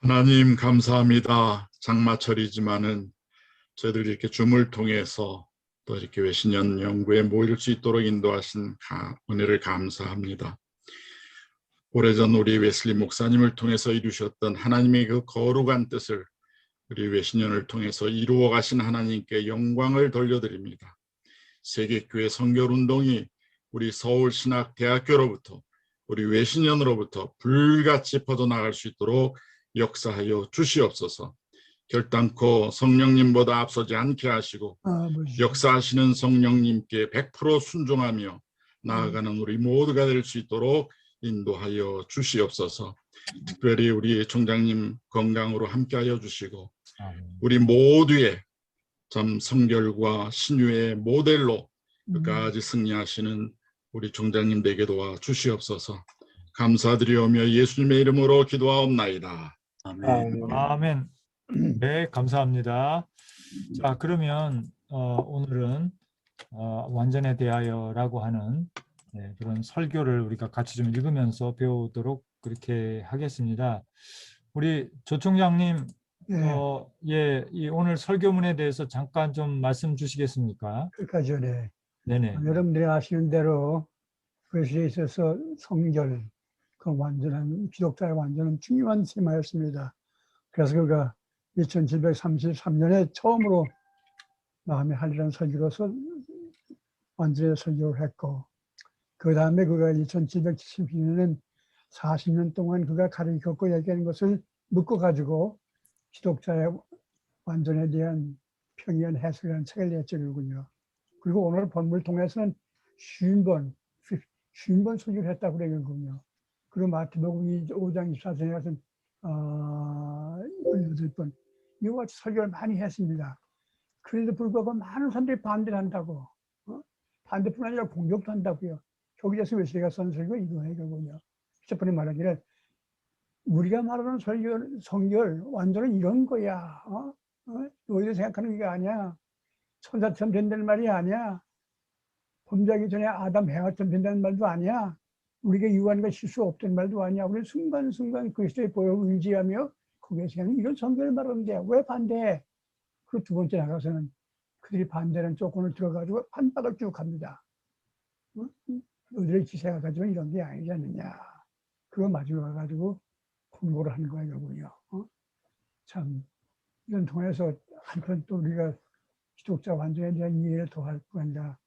하나님 감사합니다. 장마철이지만은 저희들이 이렇게 줌을 통해서 또 이렇게 외신년 연구에 모일 수 있도록 인도하신 은혜를 감사합니다. 오래전 우리 웨슬리 목사님을 통해서 이루셨던 하나님의 그 거룩한 뜻을 우리 외신년을 통해서 이루어 가신 하나님께 영광을 돌려드립니다. 세계교회 선결운동이 우리 서울신학대학교로부터 우리 외신년으로부터 불같이 퍼져나갈 수 있도록 역사하여 주시옵소서. 결단코 성령님보다 앞서지 않게 하시고 역사하시는 성령님께 100% 순종하며 나아가는 우리 모두가 될 수 있도록 인도하여 주시옵소서. 특별히 우리 총장님 건강으로 함께하여 주시고 우리 모두의 참 성결과 신유의 모델로 끝까지 승리하시는 우리 총장님 되게 도와 주시옵소서. 감사드리오며 예수님의 이름으로 기도하옵나이다. 아멘. 아멘. 네, 감사합니다. 자, 그러면 오늘은 완전에 대하여라고 하는 그런 설교를 우리가 같이 좀 읽으면서 배우도록 그렇게 하겠습니다. 우리 조 총장님, 이 오늘 설교문에 대해서 잠깐 좀 말씀 주시겠습니까? 그러니까 전에 네네. 여러분들이 아시는 대로 그것에 있어서 성결, 그 완전한 기독자의 완전한 중요한 테마였습니다. 그래서 그가 2733년에 처음으로 마음에 할리라는 설교로서 완전히 설교를 했고, 그 다음에 그가 2772년에는 40년 동안 그가 가르쳤고 얘기하는 것을 묶어가지고 기독자의 완전에 대한 평이한 해석이라는 책을 냈죠, 그군요. 그리고 오늘 본문을 통해서는 50번 설교를 했다고 그러거든요. 그리고 마태복음 5장 24절에 가서는 18번 이와 같이 설교를 많이 했습니다. 그래도 불구하고 많은 사람들이 반대를 한다고, 반대뿐 아니라 공격도 한다고요. 교기자서 웨슬리가 쓴 설교 이거거든요. 첫 번째 말하기를 우리가 말하는 설교, 성결, 완전은 이런 거야. 너희들 생각하는 게 아니야. 천사처럼 된다는 말이 아니야. 범죄하기 전에 아담 해와처럼 된다는 말도 아니야. 우리가 유한과 실수 없다는 말도 아니야. 우리 순간순간 그리스도의 보혈을 의지하며 거기에서 그냥 이런 성결을 말하는데 왜 반대해? 그리고 두 번째 나가서는 그들이 반대하는 조건을 들어가지고 판박을 쭉 합니다. 너희들의 기세가 가지고 이런 게 아니지 않느냐. 그거 마지막에 가지고 공고를 하는 거예요, 여러분요. 참, 이런 통해서 한편 또 우리가 기독자 완전에 대한 이해를 더할 뿐 아니라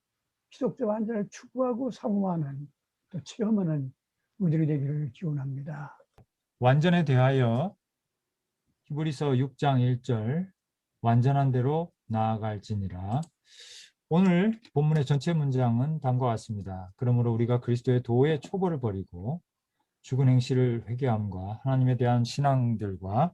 기독자 완전을 추구하고 사모하는 또 체험하는 우리들이 되기를 기원합니다. 완전에 대하여 히브리서 6장 1절 완전한 대로 나아갈지니라. 오늘 본문의 전체 문장은 다음과 같습니다. 그러므로 우리가 그리스도의 도의 초보를 버리고 죽은 행실을 회개함과 하나님에 대한 신앙과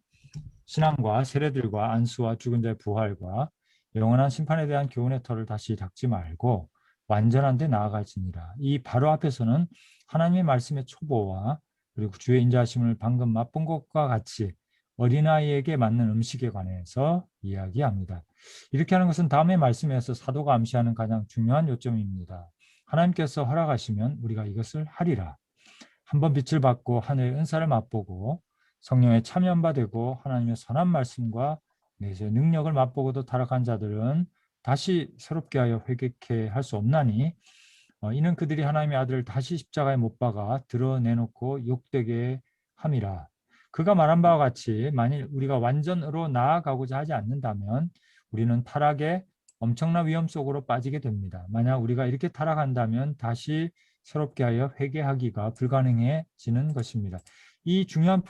세례들과 안수와 죽은 자의 부활과 영원한 심판에 대한 교훈의 털을 다시 닦지 말고 완전한 데 나아갈지니라. 이 바로 앞에서는 하나님의 말씀의 초보와 그리고 주의 인자하심을 방금 맛본 것과 같이 어린아이에게 맞는 음식에 관해서 이야기합니다. 이렇게 하는 것은 다음의 말씀에서 사도가 암시하는 가장 중요한 요점입니다. 하나님께서 허락하시면 우리가 이것을 하리라. 한번 빛을 받고 하늘의 은사를 맛보고 성령에 참여한 바 되고 하나님의 선한 말씀과 내세의 능력을 맛보고도 타락한 자들은 다시 새롭게 하여 회개케 할 수 없나니 이는 그들이 하나님의 아들을 다시 십자가에 못 박아 드러내놓고 욕되게 함이라. 그가 말한 바와 같이 만일 우리가 완전으로 나아가고자 하지 않는다면 우리는 타락의 엄청난 위험 속으로 빠지게 됩니다. 만약 우리가 이렇게 타락한다면 다시 새롭게 하여 회개하기가 불가능해지는 것입니다. 이 중요한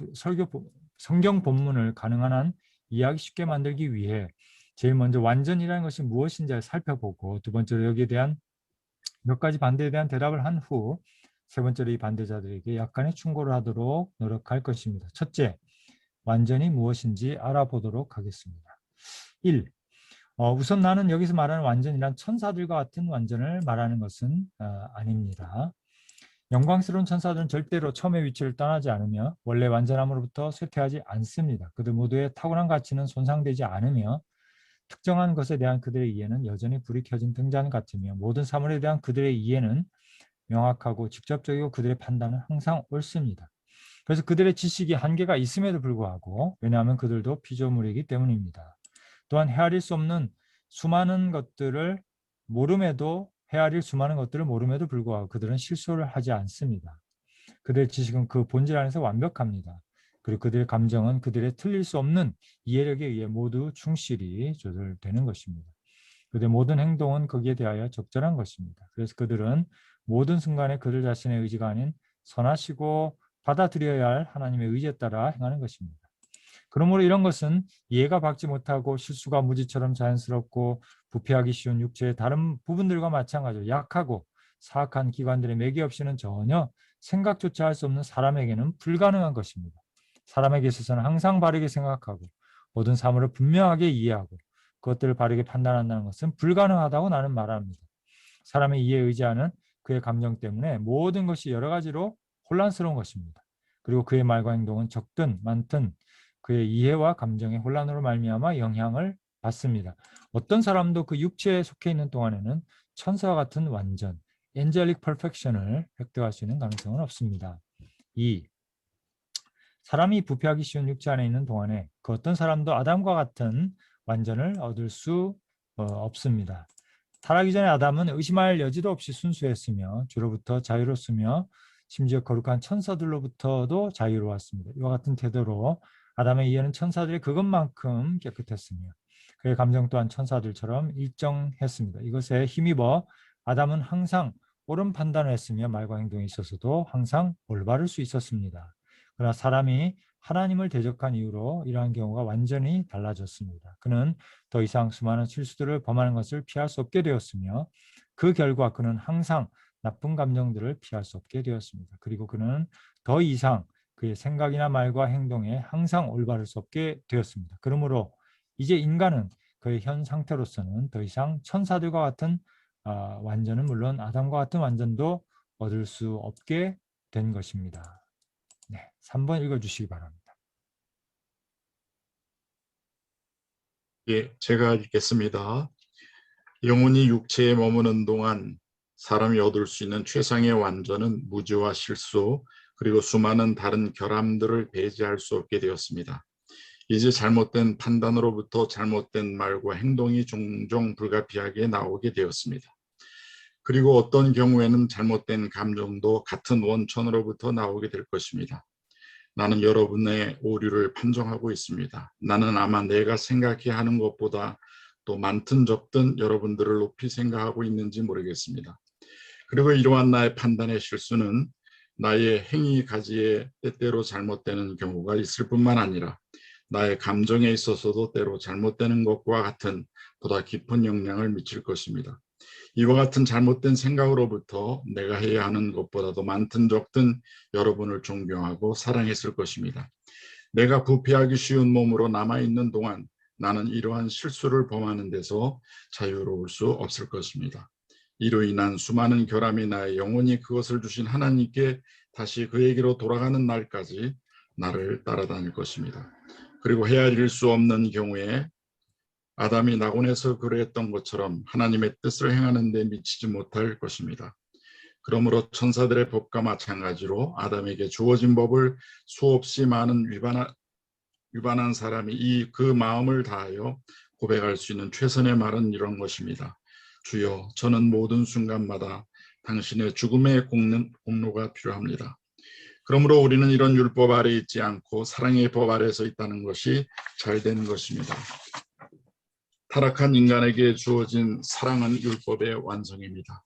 성경 본문을 가능한 한 이해하기 쉽게 만들기 위해 제일 먼저 완전이라는 것이 무엇인지를 살펴보고 두 번째로 여기에 대한 몇 가지 반대에 대한 대답을 한 후 세 번째로 이 반대자들에게 약간의 충고를 하도록 노력할 것입니다. 첫째, 완전이 무엇인지 알아보도록 하겠습니다. 1. 우선 나는 여기서 말하는 완전이란 천사들과 같은 완전을 말하는 것은 아닙니다. 영광스러운 천사들은 절대로 처음의 위치를 떠나지 않으며 원래 완전함으로부터 쇠퇴하지 않습니다. 그들 모두의 타고난 가치는 손상되지 않으며 특정한 것에 대한 그들의 이해는 여전히 불이 켜진 등잔 같으며 모든 사물에 대한 그들의 이해는 명확하고 직접적이고 그들의 판단은 항상 옳습니다. 그래서 그들의 지식이 한계가 있음에도 불구하고, 왜냐하면 그들도 피조물이기 때문입니다. 또한 헤아릴 수 없는 수많은 것들을 헤아릴 수많은 것들을 모름에도 불구하고 그들은 실수를 하지 않습니다. 그들의 지식은 그 본질 안에서 완벽합니다. 그리고 그들의 감정은 그들의 틀릴 수 없는 이해력에 의해 모두 충실히 조절되는 것입니다. 그들의 모든 행동은 거기에 대하여 적절한 것입니다. 그래서 그들은 모든 순간에 그들 자신의 의지가 아닌 선하시고 받아들여야 할 하나님의 의지에 따라 행하는 것입니다. 그러므로 이런 것은 이해가 받지 못하고 실수가 무지처럼 자연스럽고 부패하기 쉬운 육체의 다른 부분들과 마찬가지로 약하고 사악한 기관들의 매개 없이는 전혀 생각조차 할 수 없는 사람에게는 불가능한 것입니다. 사람에게 있어서는 항상 바르게 생각하고 모든 사물을 분명하게 이해하고 그것들을 바르게 판단한다는 것은 불가능하다고 나는 말합니다. 사람의 이해에 의지하는 그의 감정 때문에 모든 것이 여러 가지로 혼란스러운 것입니다. 그리고 그의 말과 행동은 적든 많든 그의 이해와 감정의 혼란으로 말미암아 영향을 받습니다. 어떤 사람도 그 육체에 속해 있는 동안에는 천사와 같은 완전, 엔젤릭 퍼펙션을 획득할 수 있는 가능성은 없습니다. 2. 사람이 부패하기 쉬운 육체 안에 있는 동안에 그 어떤 사람도 아담과 같은 완전을 얻을 수 없습니다. 타락이 전에 아담은 의심할 여지도 없이 순수했으며 죄로부터 자유로웠으며 심지어 거룩한 천사들로부터도 자유로웠습니다. 이와 같은 태도로 아담의 이해는 천사들의 그것만큼 깨끗했으며 그의 감정 또한 천사들처럼 일정했습니다. 이것에 힘입어 아담은 항상 옳은 판단을 했으며 말과 행동에 있어서도 항상 올바를 수 있었습니다. 그러나 사람이 하나님을 대적한 이후로 이러한 경우가 완전히 달라졌습니다. 그는 더 이상 수많은 실수들을 범하는 것을 피할 수 없게 되었으며 그 결과 그는 항상 나쁜 감정들을 피할 수 없게 되었습니다. 그리고 그는 더 이상 그의 생각이나 말과 행동에 항상 올바를 수 없게 되었습니다. 그러므로 이제 인간은 그의 현 상태로서는 더 이상 천사들과 같은 완전은 물론 아담과 같은 완전도 얻을 수 없게 된 것입니다. 네, 3번 읽어주시기 바랍니다. 예, 제가 읽겠습니다. 영혼이 육체에 머무는 동안 사람이 얻을 수 있는 최상의 완전은 무지와 실수 그리고 수많은 다른 결함들을 배제할 수 없게 되었습니다. 이제 잘못된 판단으로부터 잘못된 말과 행동이 종종 불가피하게 나오게 되었습니다. 그리고 어떤 경우에는 잘못된 감정도 같은 원천으로부터 나오게 될 것입니다. 나는 여러분의 오류를 판정하고 있습니다. 나는 아마 내가 생각해야 하는 것보다 또 많든 적든 여러분들을 높이 생각하고 있는지 모르겠습니다. 그리고 이러한 나의 판단의 실수는 나의 행위 가지에 때때로 잘못되는 경우가 있을 뿐만 아니라 나의 감정에 있어서도 때로 잘못되는 것과 같은 보다 깊은 영향을 미칠 것입니다. 이와 같은 잘못된 생각으로부터 내가 해야 하는 것보다도 많든 적든 여러분을 존경하고 사랑했을 것입니다. 내가 부패하기 쉬운 몸으로 남아있는 동안 나는 이러한 실수를 범하는 데서 자유로울 수 없을 것입니다. 이로 인한 수많은 결함이 나의 영혼이 그것을 주신 하나님께 다시 그에게로 돌아가는 날까지 나를 따라다닐 것입니다. 그리고 헤아릴 수 없는 경우에 아담이 낙원에서 그러했던 것처럼 하나님의 뜻을 행하는 데 미치지 못할 것입니다. 그러므로 천사들의 법과 마찬가지로 아담에게 주어진 법을 수없이 많은 위반한 사람이 그 마음을 다하여 고백할 수 있는 최선의 말은 이런 것입니다. 주여, 저는 모든 순간마다 당신의 죽음의 공로가 필요합니다. 그러므로 우리는 이런 율법 아래 있지 않고 사랑의 법 아래서 있다는 것이 잘된 것입니다. 타락한 인간에게 주어진 사랑은 율법의 완성입니다.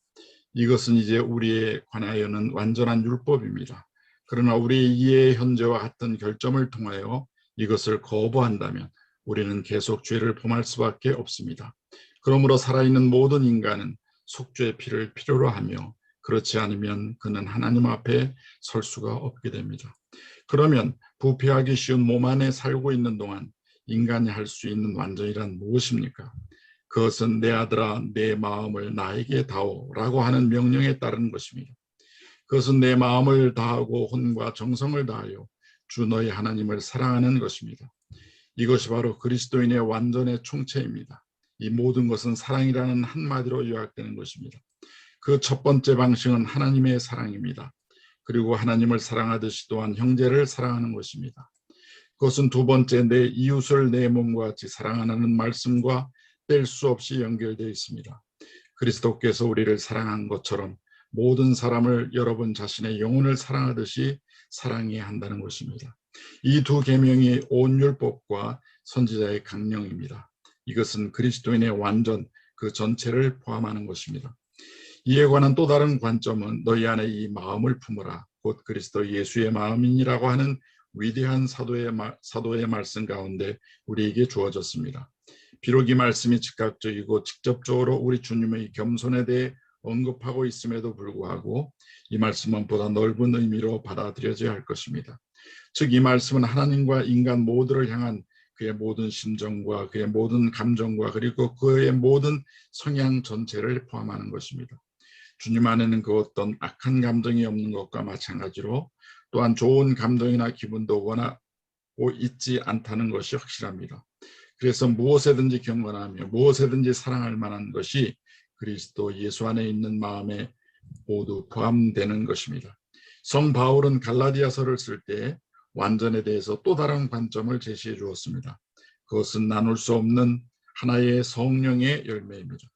이것은 이제 우리에 관하여는 완전한 율법입니다. 그러나 우리의 이해의 현재와 같은 결점을 통하여 이것을 거부한다면 우리는 계속 죄를 범할 수밖에 없습니다. 그러므로 살아있는 모든 인간은 속죄의 피를 필요로 하며 그렇지 않으면 그는 하나님 앞에 설 수가 없게 됩니다. 그러면 부패하기 쉬운 몸 안에 살고 있는 동안 인간이 할 수 있는 완전이란 무엇입니까? 그것은 내 아들아 내 마음을 나에게 다오라고 하는 명령에 따르는 것입니다. 그것은 내 마음을 다하고 혼과 정성을 다하여 주 너희 하나님을 사랑하는 것입니다. 이것이 바로 그리스도인의 완전의 총체입니다. 이 모든 것은 사랑이라는 한마디로 요약되는 것입니다. 그 첫 번째 방식은 하나님의 사랑입니다. 그리고 하나님을 사랑하듯이 또한 형제를 사랑하는 것입니다. 그것은 두 번째 내 이웃을 내 몸과 같이 사랑하는 말씀과 뗄 수 없이 연결되어 있습니다. 그리스도께서 우리를 사랑한 것처럼 모든 사람을 여러분 자신의 영혼을 사랑하듯이 사랑해야 한다는 것입니다. 이 두 계명이 온 율법과 선지자의 강령입니다. 이것은 그리스도인의 완전 그 전체를 포함하는 것입니다. 이에 관한 또 다른 관점은 너희 안에 이 마음을 품으라 곧 그리스도 예수의 마음이니라고 하는 위대한 사도의 말씀 가운데 우리에게 주어졌습니다. 비록 이 말씀이 즉각적이고 직접적으로 우리 주님의 겸손에 대해 언급하고 있음에도 불구하고 이 말씀은 보다 넓은 의미로 받아들여져야 할 것입니다. 즉 이 말씀은 하나님과 인간 모두를 향한 그의 모든 심정과 그의 모든 감정과 그리고 그의 모든 성향 전체를 포함하는 것입니다. 주님 안에는 그 어떤 악한 감정이 없는 것과 마찬가지로 또한 좋은 감정이나 기분도 오거나 있지 않다는 것이 확실합니다. 그래서 무엇에든지 경건하며 무엇에든지 사랑할 만한 것이 그리스도 예수 안에 있는 마음에 모두 포함되는 것입니다. 성 바울은 갈라디아서를 쓸 때 완전에 대해서 또 다른 관점을 제시해 주었습니다. 그것은 나눌 수 없는 하나의 성령의 열매입니다.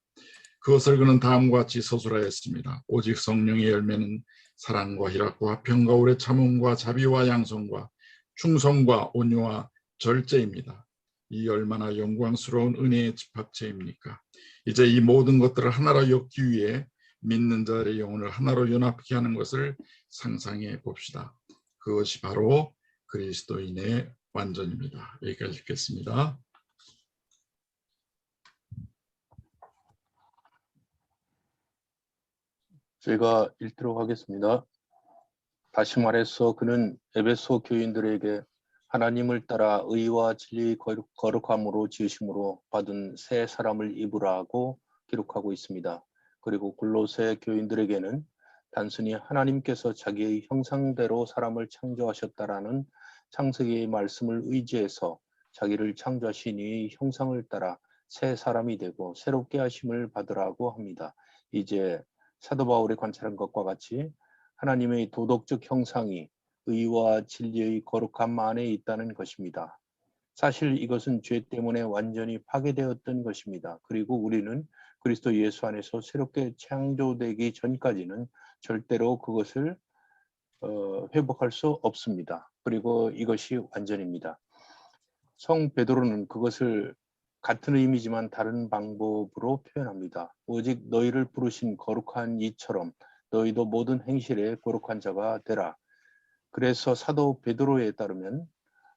그것을 그는 다음과 같이 서술하였습니다. 오직 성령의 열매는 사랑과 희락과 화평과 오래 참음과 자비와 양성과 충성과 온유와 절제입니다. 이 얼마나 영광스러운 은혜의 집합체입니까? 이제 이 모든 것들을 하나로 엮기 위해 믿는 자들의 영혼을 하나로 연합케 하는 것을 상상해 봅시다. 그것이 바로 그리스도인의 완전입니다. 여기까지 읽겠습니다. 제가 읽도록 하겠습니다. 다시 말해서 그는 에베소 교인들에게 하나님을 따라 의와 진리의 거룩함으로 지으심으로 받은 새 사람을 입으라고 기록하고 있습니다. 그리고 골로새 교인들에게는 단순히 하나님께서 자기의 형상대로 사람을 창조하셨다라는 창세기의 말씀을 의지해서 자기를 창조하신 이의 형상을 따라 새 사람이 되고 새롭게 하심을 받으라고 합니다. 이제 사도 바울이 관찰한 것과 같이 하나님의 도덕적 형상이 의와 진리의 거룩함 안에 있다는 것입니다. 사실 이것은 죄 때문에 완전히 파괴되었던 것입니다. 그리고 우리는 그리스도 예수 안에서 새롭게 창조되기 전까지는 절대로 그것을 회복할 수 없습니다. 그리고 이것이 완전입니다. 성 베드로는 그것을 같은 의미지만 다른 방법으로 표현합니다. 오직 너희를 부르신 거룩한 이처럼 너희도 모든 행실에 거룩한 자가 되라. 그래서 사도 베드로에 따르면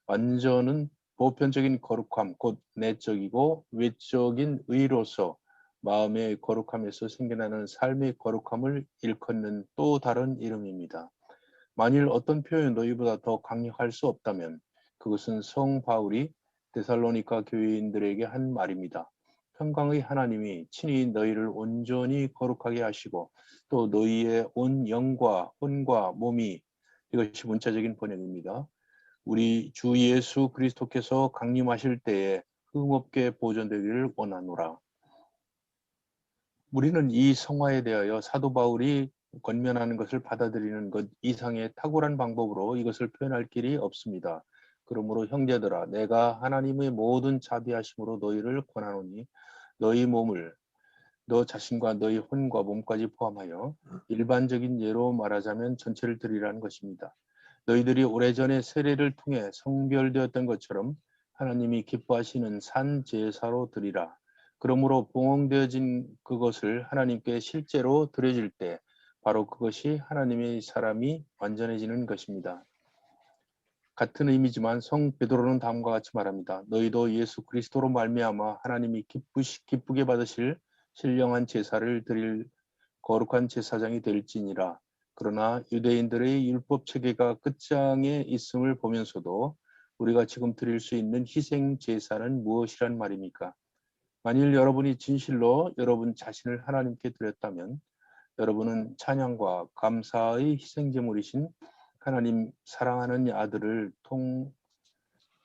완전은 보편적인 거룩함, 곧 내적이고 외적인 의로서 마음의 거룩함에서 생겨나는 삶의 거룩함을 일컫는 또 다른 이름입니다. 만일 어떤 표현이 너희보다 더 강력할 수 없다면 그것은 성 바울이 데살로니가 교인들에게 한 말입니다. 평강의 하나님이 친히 너희를 온전히 거룩하게 하시고 또 너희의 온 영과 혼과 몸이, 이것이 문자적인 번역입니다, 우리 주 예수 그리스도께서 강림하실 때에 흠없게 보존되기를 원하노라. 우리는 이 성화에 대하여 사도 바울이 권면하는 것을 받아들이는 것 이상의 탁월한 방법으로 이것을 표현할 길이 없습니다. 그러므로 형제들아, 내가 하나님의 모든 자비하심으로 너희를 권하노니 너희 몸을 너 자신과 너희 혼과 몸까지 포함하여 일반적인 예로 말하자면 전체를 드리라는 것입니다. 너희들이 오래전에 세례를 통해 성별되었던 것처럼 하나님이 기뻐하시는 산 제사로 드리라. 그러므로 봉헌되어진 그것을 하나님께 실제로 드려질 때 바로 그것이 하나님의 사람이 완전해지는 것입니다. 같은 의미지만 성 베드로는 다음과 같이 말합니다. 너희도 예수 그리스도로 말미암아 하나님이 기쁘게 받으실 신령한 제사를 드릴 거룩한 제사장이 될지니라. 그러나 유대인들의 율법 체계가 끝장에 있음을 보면서도 우리가 지금 드릴 수 있는 희생 제사는 무엇이란 말입니까? 만일 여러분이 진실로 여러분 자신을 하나님께 드렸다면 여러분은 찬양과 감사의 희생제물이신 하나님 사랑하는 아들을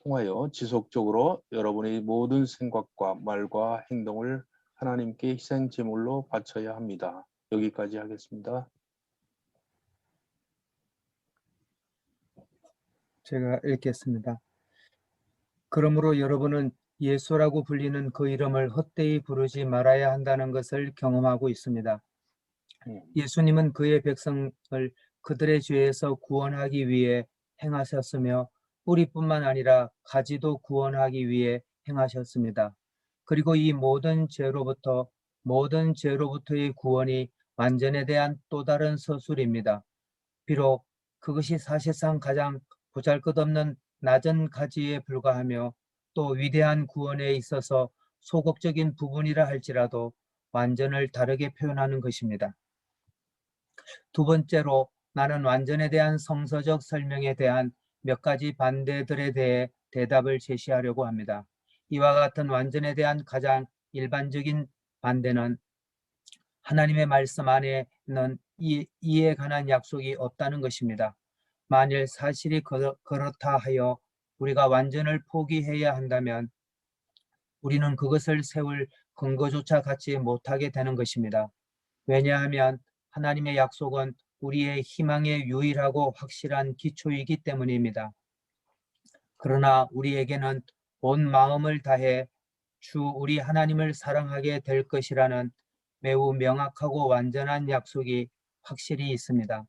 통하여 지속적으로 여러분의 모든 생각과 말과 행동을 하나님께 희생제물로 바쳐야 합니다. 여기까지 하겠습니다. 제가 읽겠습니다. 그러므로 여러분은 예수라고 불리는 그 이름을 헛되이 부르지 말아야 한다는 것을 경험하고 있습니다. 예수님은 그의 백성을 그들의 죄에서 구원하기 위해 행하셨으며 뿌리뿐만 아니라 가지도 구원하기 위해 행하셨습니다. 그리고 이 모든 죄로부터의 구원이 완전에 대한 또 다른 서술입니다. 비록 그것이 사실상 가장 보잘것없는 낮은 가지에 불과하며 또 위대한 구원에 있어서 소극적인 부분이라 할지라도 완전을 다르게 표현하는 것입니다. 두 번째로 나는 완전에 대한 성서적 설명에 대한 몇 가지 반대들에 대해 대답을 제시하려고 합니다. 이와 같은 완전에 대한 가장 일반적인 반대는 하나님의 말씀 안에는 이에 관한 약속이 없다는 것입니다. 만일 사실이 그렇다 하여 우리가 완전을 포기해야 한다면 우리는 그것을 세울 근거조차 갖지 못하게 되는 것입니다. 왜냐하면 하나님의 약속은 우리의 희망의 유일하고 확실한 기초이기 때문입니다. 그러나 우리에게는 온 마음을 다해 주 우리 하나님을 사랑하게 될 것이라는 매우 명확하고 완전한 약속이 확실히 있습니다.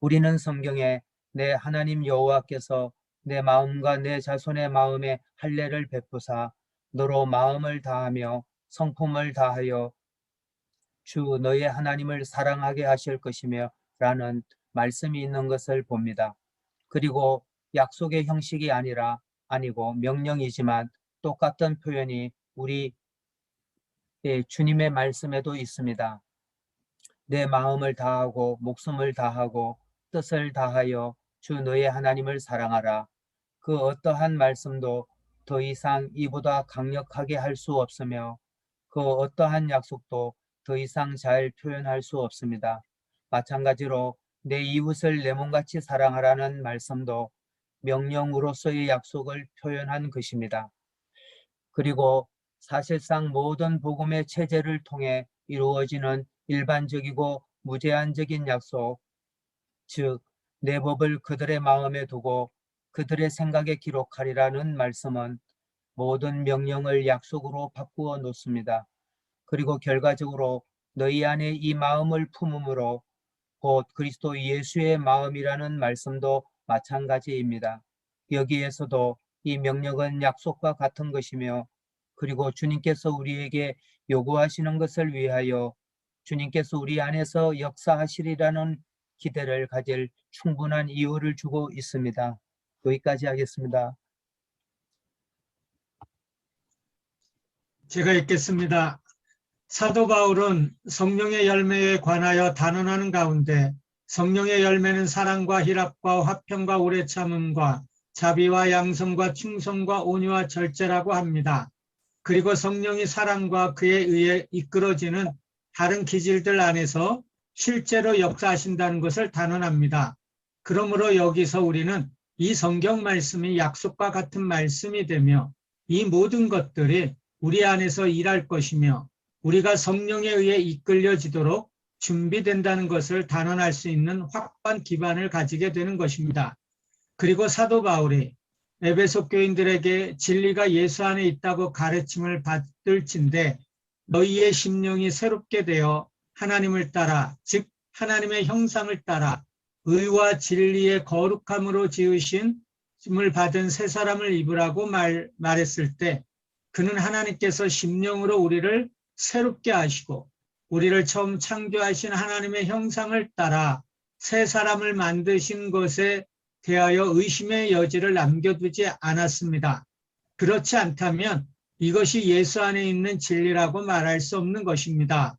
우리는 성경에 내 하나님 여호와께서 내 마음과 내 자손의 마음에 할례를 베푸사 너로 마음을 다하며 성품을 다하여 주 너의 하나님을 사랑하게 하실 것이며 라는 말씀이 있는 것을 봅니다. 그리고 약속의 형식이 아니고 명령이지만 똑같은 표현이 우리 주님의 말씀에도 있습니다. 내 마음을 다하고 목숨을 다하고 뜻을 다하여 주 너의 하나님을 사랑하라. 그 어떠한 말씀도 더 이상 이보다 강력하게 할 수 없으며 그 어떠한 약속도 더 이상 잘 표현할 수 없습니다. 마찬가지로 내 이웃을 내 몸같이 사랑하라는 말씀도 명령으로서의 약속을 표현한 것입니다. 그리고 사실상 모든 복음의 체제를 통해 이루어지는 일반적이고 무제한적인 약속, 즉 내 법을 그들의 마음에 두고 그들의 생각에 기록하리라는 말씀은 모든 명령을 약속으로 바꾸어 놓습니다. 그리고 결과적으로 너희 안에 이 마음을 품음으로 곧 그리스도 예수의 마음이라는 말씀도 마찬가지입니다. 여기에서도 이 명령은 약속과 같은 것이며 그리고 주님께서 우리에게 요구하시는 것을 위하여 주님께서 우리 안에서 역사하시리라는 기대를 가질 충분한 이유를 주고 있습니다. 여기까지 하겠습니다. 제가 읽겠습니다. 사도 바울은 성령의 열매에 관하여 단언하는 가운데 성령의 열매는 사랑과 희락과 화평과 오래 참음과 자비와 양성과 충성과 온유와 절제라고 합니다. 그리고 성령이 사랑과 그에 의해 이끌어지는 다른 기질들 안에서 실제로 역사하신다는 것을 단언합니다. 그러므로 여기서 우리는 이 성경 말씀이 약속과 같은 말씀이 되며 이 모든 것들이 우리 안에서 일할 것이며 우리가 성령에 의해 이끌려지도록 준비된다는 것을 단언할 수 있는 확고한 기반을 가지게 되는 것입니다. 그리고 사도 바울이 에베소 교인들에게 진리가 예수 안에 있다고 가르침을 받을진대 너희의 심령이 새롭게 되어 하나님을 따라 즉 하나님의 형상을 따라 의와 진리의 거룩함으로 지으심을 받은 새 사람을 입으라고 말했을 때 그는 하나님께서 심령으로 우리를 새롭게 하시고 우리를 처음 창조하신 하나님의 형상을 따라 새 사람을 만드신 것에 대하여 의심의 여지를 남겨두지 않았습니다. 그렇지 않다면 이것이 예수 안에 있는 진리라고 말할 수 없는 것입니다.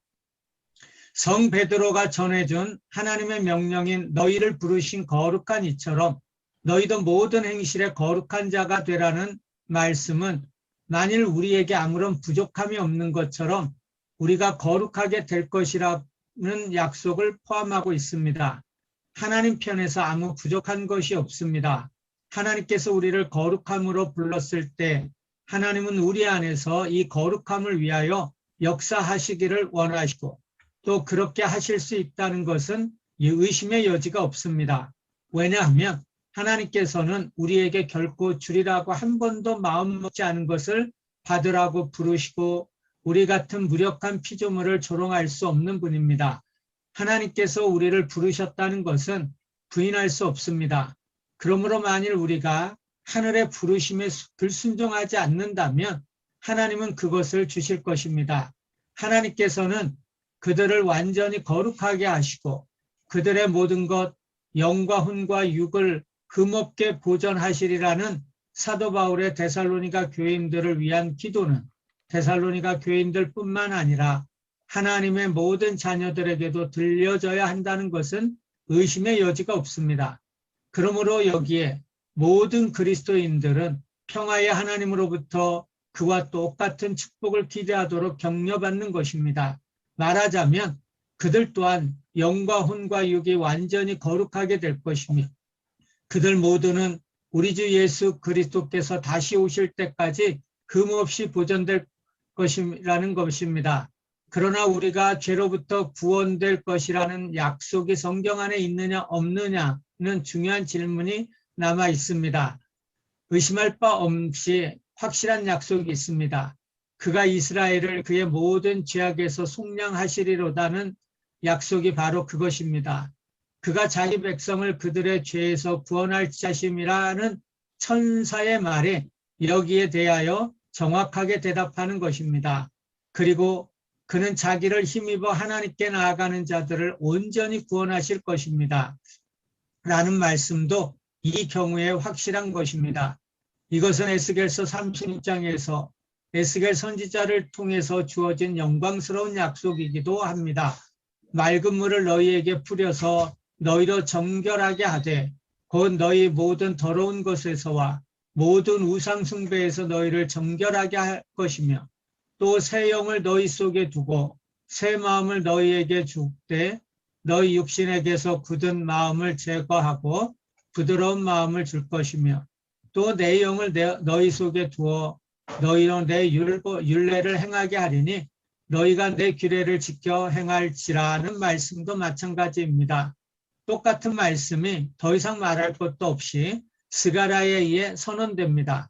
성 베드로가 전해준 하나님의 명령인 너희를 부르신 거룩한 이처럼 너희도 모든 행실에 거룩한 자가 되라는 말씀은 만일 우리에게 아무런 부족함이 없는 것처럼 우리가 거룩하게 될 것이라는 약속을 포함하고 있습니다. 하나님 편에서 아무 부족한 것이 없습니다. 하나님께서 우리를 거룩함으로 불렀을 때 하나님은 우리 안에서 이 거룩함을 위하여 역사하시기를 원하시고 또 그렇게 하실 수 있다는 것은 의심의 여지가 없습니다. 왜냐하면 하나님께서는 우리에게 결코 주리라고 한 번도 마음 먹지 않은 것을 받으라고 부르시고 우리 같은 무력한 피조물을 조롱할 수 없는 분입니다. 하나님께서 우리를 부르셨다는 것은 부인할 수 없습니다. 그러므로 만일 우리가 하늘의 부르심에 불순종하지 않는다면 하나님은 그것을 주실 것입니다. 하나님께서는 그들을 완전히 거룩하게 하시고 그들의 모든 것, 영과 혼과 육을 흠없게 보존하시리라는 사도 바울의 데살로니가 교인들을 위한 기도는 데살로니가 교인들뿐만 아니라 하나님의 모든 자녀들에게도 들려져야 한다는 것은 의심의 여지가 없습니다. 그러므로 여기에 모든 그리스도인들은 평화의 하나님으로부터 그와 똑같은 축복을 기대하도록 격려받는 것입니다. 말하자면 그들 또한 영과 혼과 육이 완전히 거룩하게 될 것이며 그들 모두는 우리 주 예수 그리스도께서 다시 오실 때까지 흠없이 보존될 것이라는 것입니다. 그러나 우리가 죄로부터 구원될 것이라는 약속이 성경 안에 있느냐 없느냐는 중요한 질문이 남아 있습니다. 의심할 바 없이 확실한 약속이 있습니다. 그가 이스라엘을 그의 모든 죄악에서 속량하시리로다는 약속이 바로 그것입니다. 그가 자기 백성을 그들의 죄에서 구원할 자심이라는 천사의 말이 여기에 대하여 정확하게 대답하는 것입니다. 그리고 그는 자기를 힘입어 하나님께 나아가는 자들을 온전히 구원하실 것입니다. 라는 말씀도 이 경우에 확실한 것입니다. 이것은 에스겔서 36장에서 에스겔 선지자를 통해서 주어진 영광스러운 약속이기도 합니다. 맑은 물을 너희에게 뿌려서 너희로 정결하게 하되 곧 너희 모든 더러운 것에서와 모든 우상 숭배에서 너희를 정결하게 할 것이며 또 새 영을 너희 속에 두고 새 마음을 너희에게 주되 너희 육신에게서 굳은 마음을 제거하고 부드러운 마음을 줄 것이며 또 내 영을 너희 속에 두어 너희로 내 율례를 행하게 하리니 너희가 내 규례를 지켜 행할지라는 말씀도 마찬가지입니다. 똑같은 말씀이 더 이상 말할 것도 없이 스가랴에 의해 선언됩니다.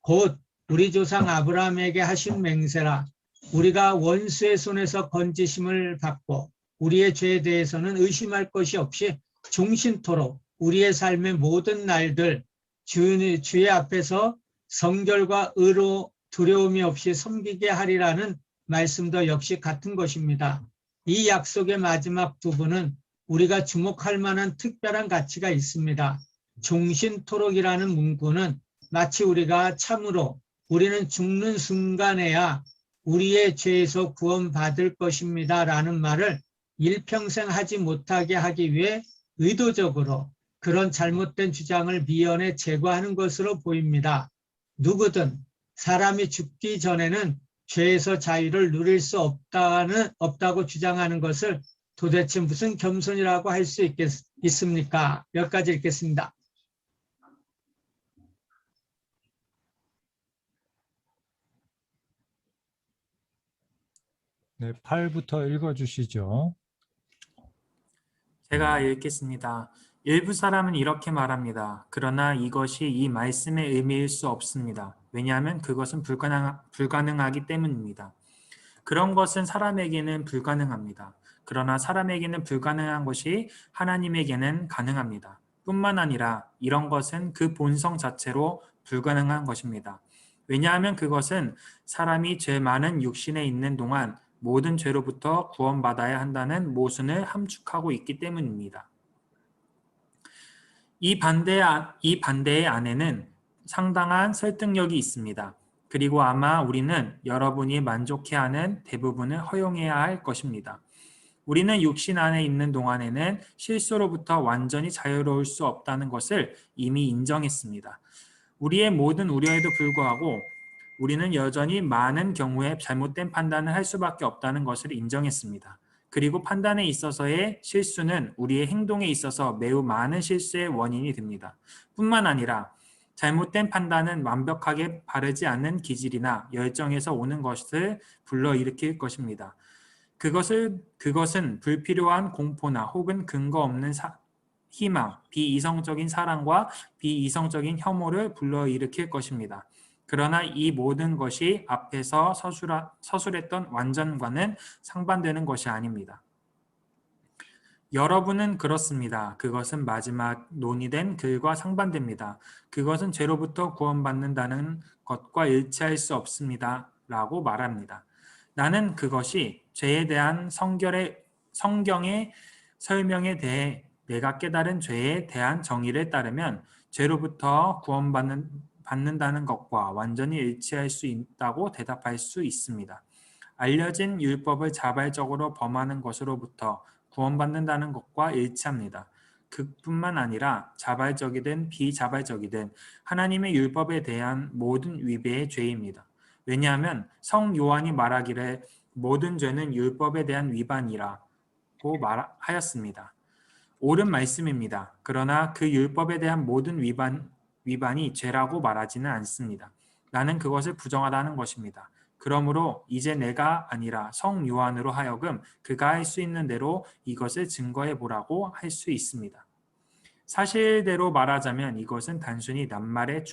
곧 우리 조상 아브라함에게 하신 맹세라 우리가 원수의 손에서 건지심을 받고 우리의 죄에 대해서는 의심할 것이 없이 종신토록 우리의 삶의 모든 날들 주의 앞에서 성결과 의로 두려움이 없이 섬기게 하리라는 말씀도 역시 같은 것입니다. 이 약속의 마지막 부분은 우리가 주목할 만한 특별한 가치가 있습니다. 종신토록이라는 문구는 마치 우리가 참으로 우리는 죽는 순간에야 우리의 죄에서 구원받을 것입니다 라는 말을 일평생 하지 못하게 하기 위해 의도적으로 그런 잘못된 주장을 미연에 제거하는 것으로 보입니다. 누구든 사람이 죽기 전에는 죄에서 자유를 누릴 수 없다고 주장하는 것을 도대체 무슨 겸손이라고 할 수 있습니까? 몇 가지 읽겠습니다. 네, 8부터 읽어주시죠. 제가 읽겠습니다. 일부 사람은 이렇게 말합니다. 그러나 이것이 이 말씀의 의미일 수 없습니다. 왜냐하면 그것은 불가능하기 때문입니다. 그런 것은 사람에게는 불가능합니다. 그러나 사람에게는 불가능한 것이 하나님에게는 가능합니다. 뿐만 아니라 이런 것은 그 본성 자체로 불가능한 것입니다. 왜냐하면 그것은 사람이 죄 많은 육신에 있는 동안 모든 죄로부터 구원받아야 한다는 모순을 함축하고 있기 때문입니다. 이 반대의 안에는 상당한 설득력이 있습니다. 그리고 아마 우리는 여러분이 만족해하는 대부분을 허용해야 할 것입니다. 우리는 육신 안에 있는 동안에는 실수로부터 완전히 자유로울 수 없다는 것을 이미 인정했습니다. 우리의 모든 우려에도 불구하고 우리는 여전히 많은 경우에 잘못된 판단을 할 수밖에 없다는 것을 인정했습니다. 그리고 판단에 있어서의 실수는 우리의 행동에 있어서 매우 많은 실수의 원인이 됩니다. 뿐만 아니라 잘못된 판단은 완벽하게 바르지 않는 기질이나 열정에서 오는 것을 불러일으킬 것입니다. 그것은 불필요한 공포나 혹은 근거 없는 희망, 비이성적인 사랑과 비이성적인 혐오를 불러일으킬 것입니다. 그러나 이 모든 것이 앞에서 서술했던 완전과는 상반되는 것이 아닙니다. 여러분은 그렇습니다. 그것은 마지막 논의된 글과 상반됩니다. 그것은 죄로부터 구원받는다는 것과 일치할 수 없습니다. 라고 말합니다. 나는 그것이 죄에 대한 성경의 설명에 대해 내가 깨달은 죄에 대한 정의를 따르면 죄로부터 구원받는다는 것과 완전히 일치할 수 있다고 대답할 수 있습니다. 알려진 율법을 자발적으로 범하는 것으로부터 구원받는다는 것과 일치합니다. 그뿐만 아니라 자발적이든 비자발적이든 하나님의 율법에 대한 모든 위배의 죄입니다. 왜냐하면 성 요한이 말하기를 모든 죄는 율법에 대한 위반이라고 하였습니다. 옳은 말씀입니다. 그러나 그 율법에 대한 모든 위반이 죄라고 말하지는 않습니다. 나는 그것을 부정하다는 것입니다. 그러므로 이제 내가 아니라 성 요한으로 하여금 그가 할 수 있는 대로 이것을 증거해 보라고 할 수 있습니다. 사실대로 말하자면 이것은 단순히 낱말의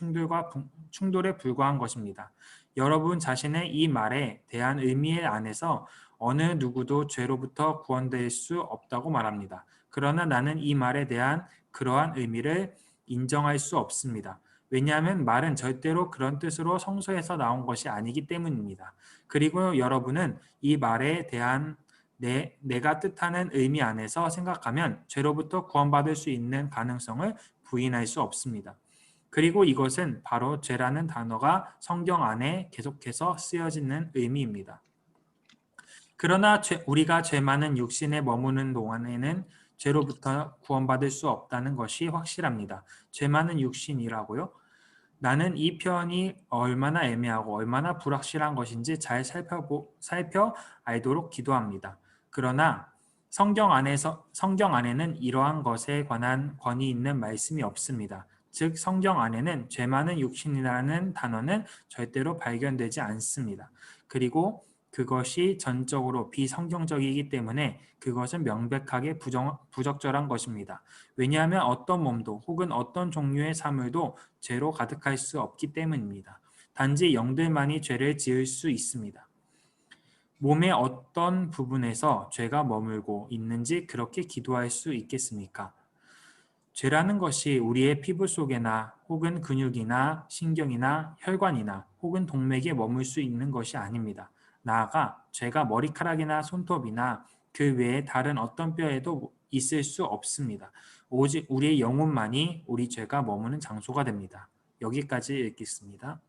충돌에 불과한 것입니다. 여러분 자신의 이 말에 대한 의미 안에서 어느 누구도 죄로부터 구원될 수 없다고 말합니다. 그러나 나는 이 말에 대한 그러한 의미를 인정할 수 없습니다. 왜냐하면 말은 절대로 그런 뜻으로 성서에서 나온 것이 아니기 때문입니다. 그리고 여러분은 이 말에 대한 내가 뜻하는 의미 안에서 생각하면 죄로부터 구원받을 수 있는 가능성을 부인할 수 없습니다. 그리고 이것은 바로 죄라는 단어가 성경 안에 계속해서 쓰여지는 의미입니다. 그러나 우리가 죄 많은 육신에 머무는 동안에는 죄로부터 구원받을 수 없다는 것이 확실합니다. 죄 많은 육신이라고요? 나는 이 표현이 얼마나 애매하고 얼마나 불확실한 것인지 잘 살펴 알도록 기도합니다. 그러나 성경 안에는 이러한 것에 관한 권위 있는 말씀이 없습니다. 즉 성경 안에는 죄 많은 육신이라는 단어는 절대로 발견되지 않습니다. 그리고 그것이 전적으로 비성경적이기 때문에 그것은 명백하게 부적절한 것입니다. 왜냐하면 어떤 몸도 혹은 어떤 종류의 사물도 죄로 가득할 수 없기 때문입니다. 단지 영들만이 죄를 지을 수 있습니다. 몸의 어떤 부분에서 죄가 머물고 있는지 그렇게 기도할 수 있겠습니까? 죄라는 것이 우리의 피부 속에나 혹은 근육이나 신경이나 혈관이나 혹은 동맥에 머물 수 있는 것이 아닙니다. 나아가 죄가 머리카락이나 손톱이나 그 외에 다른 어떤 뼈에도 있을 수 없습니다. 오직 우리의 영혼만이 우리 죄가 머무는 장소가 됩니다. 여기까지 읽겠습니다.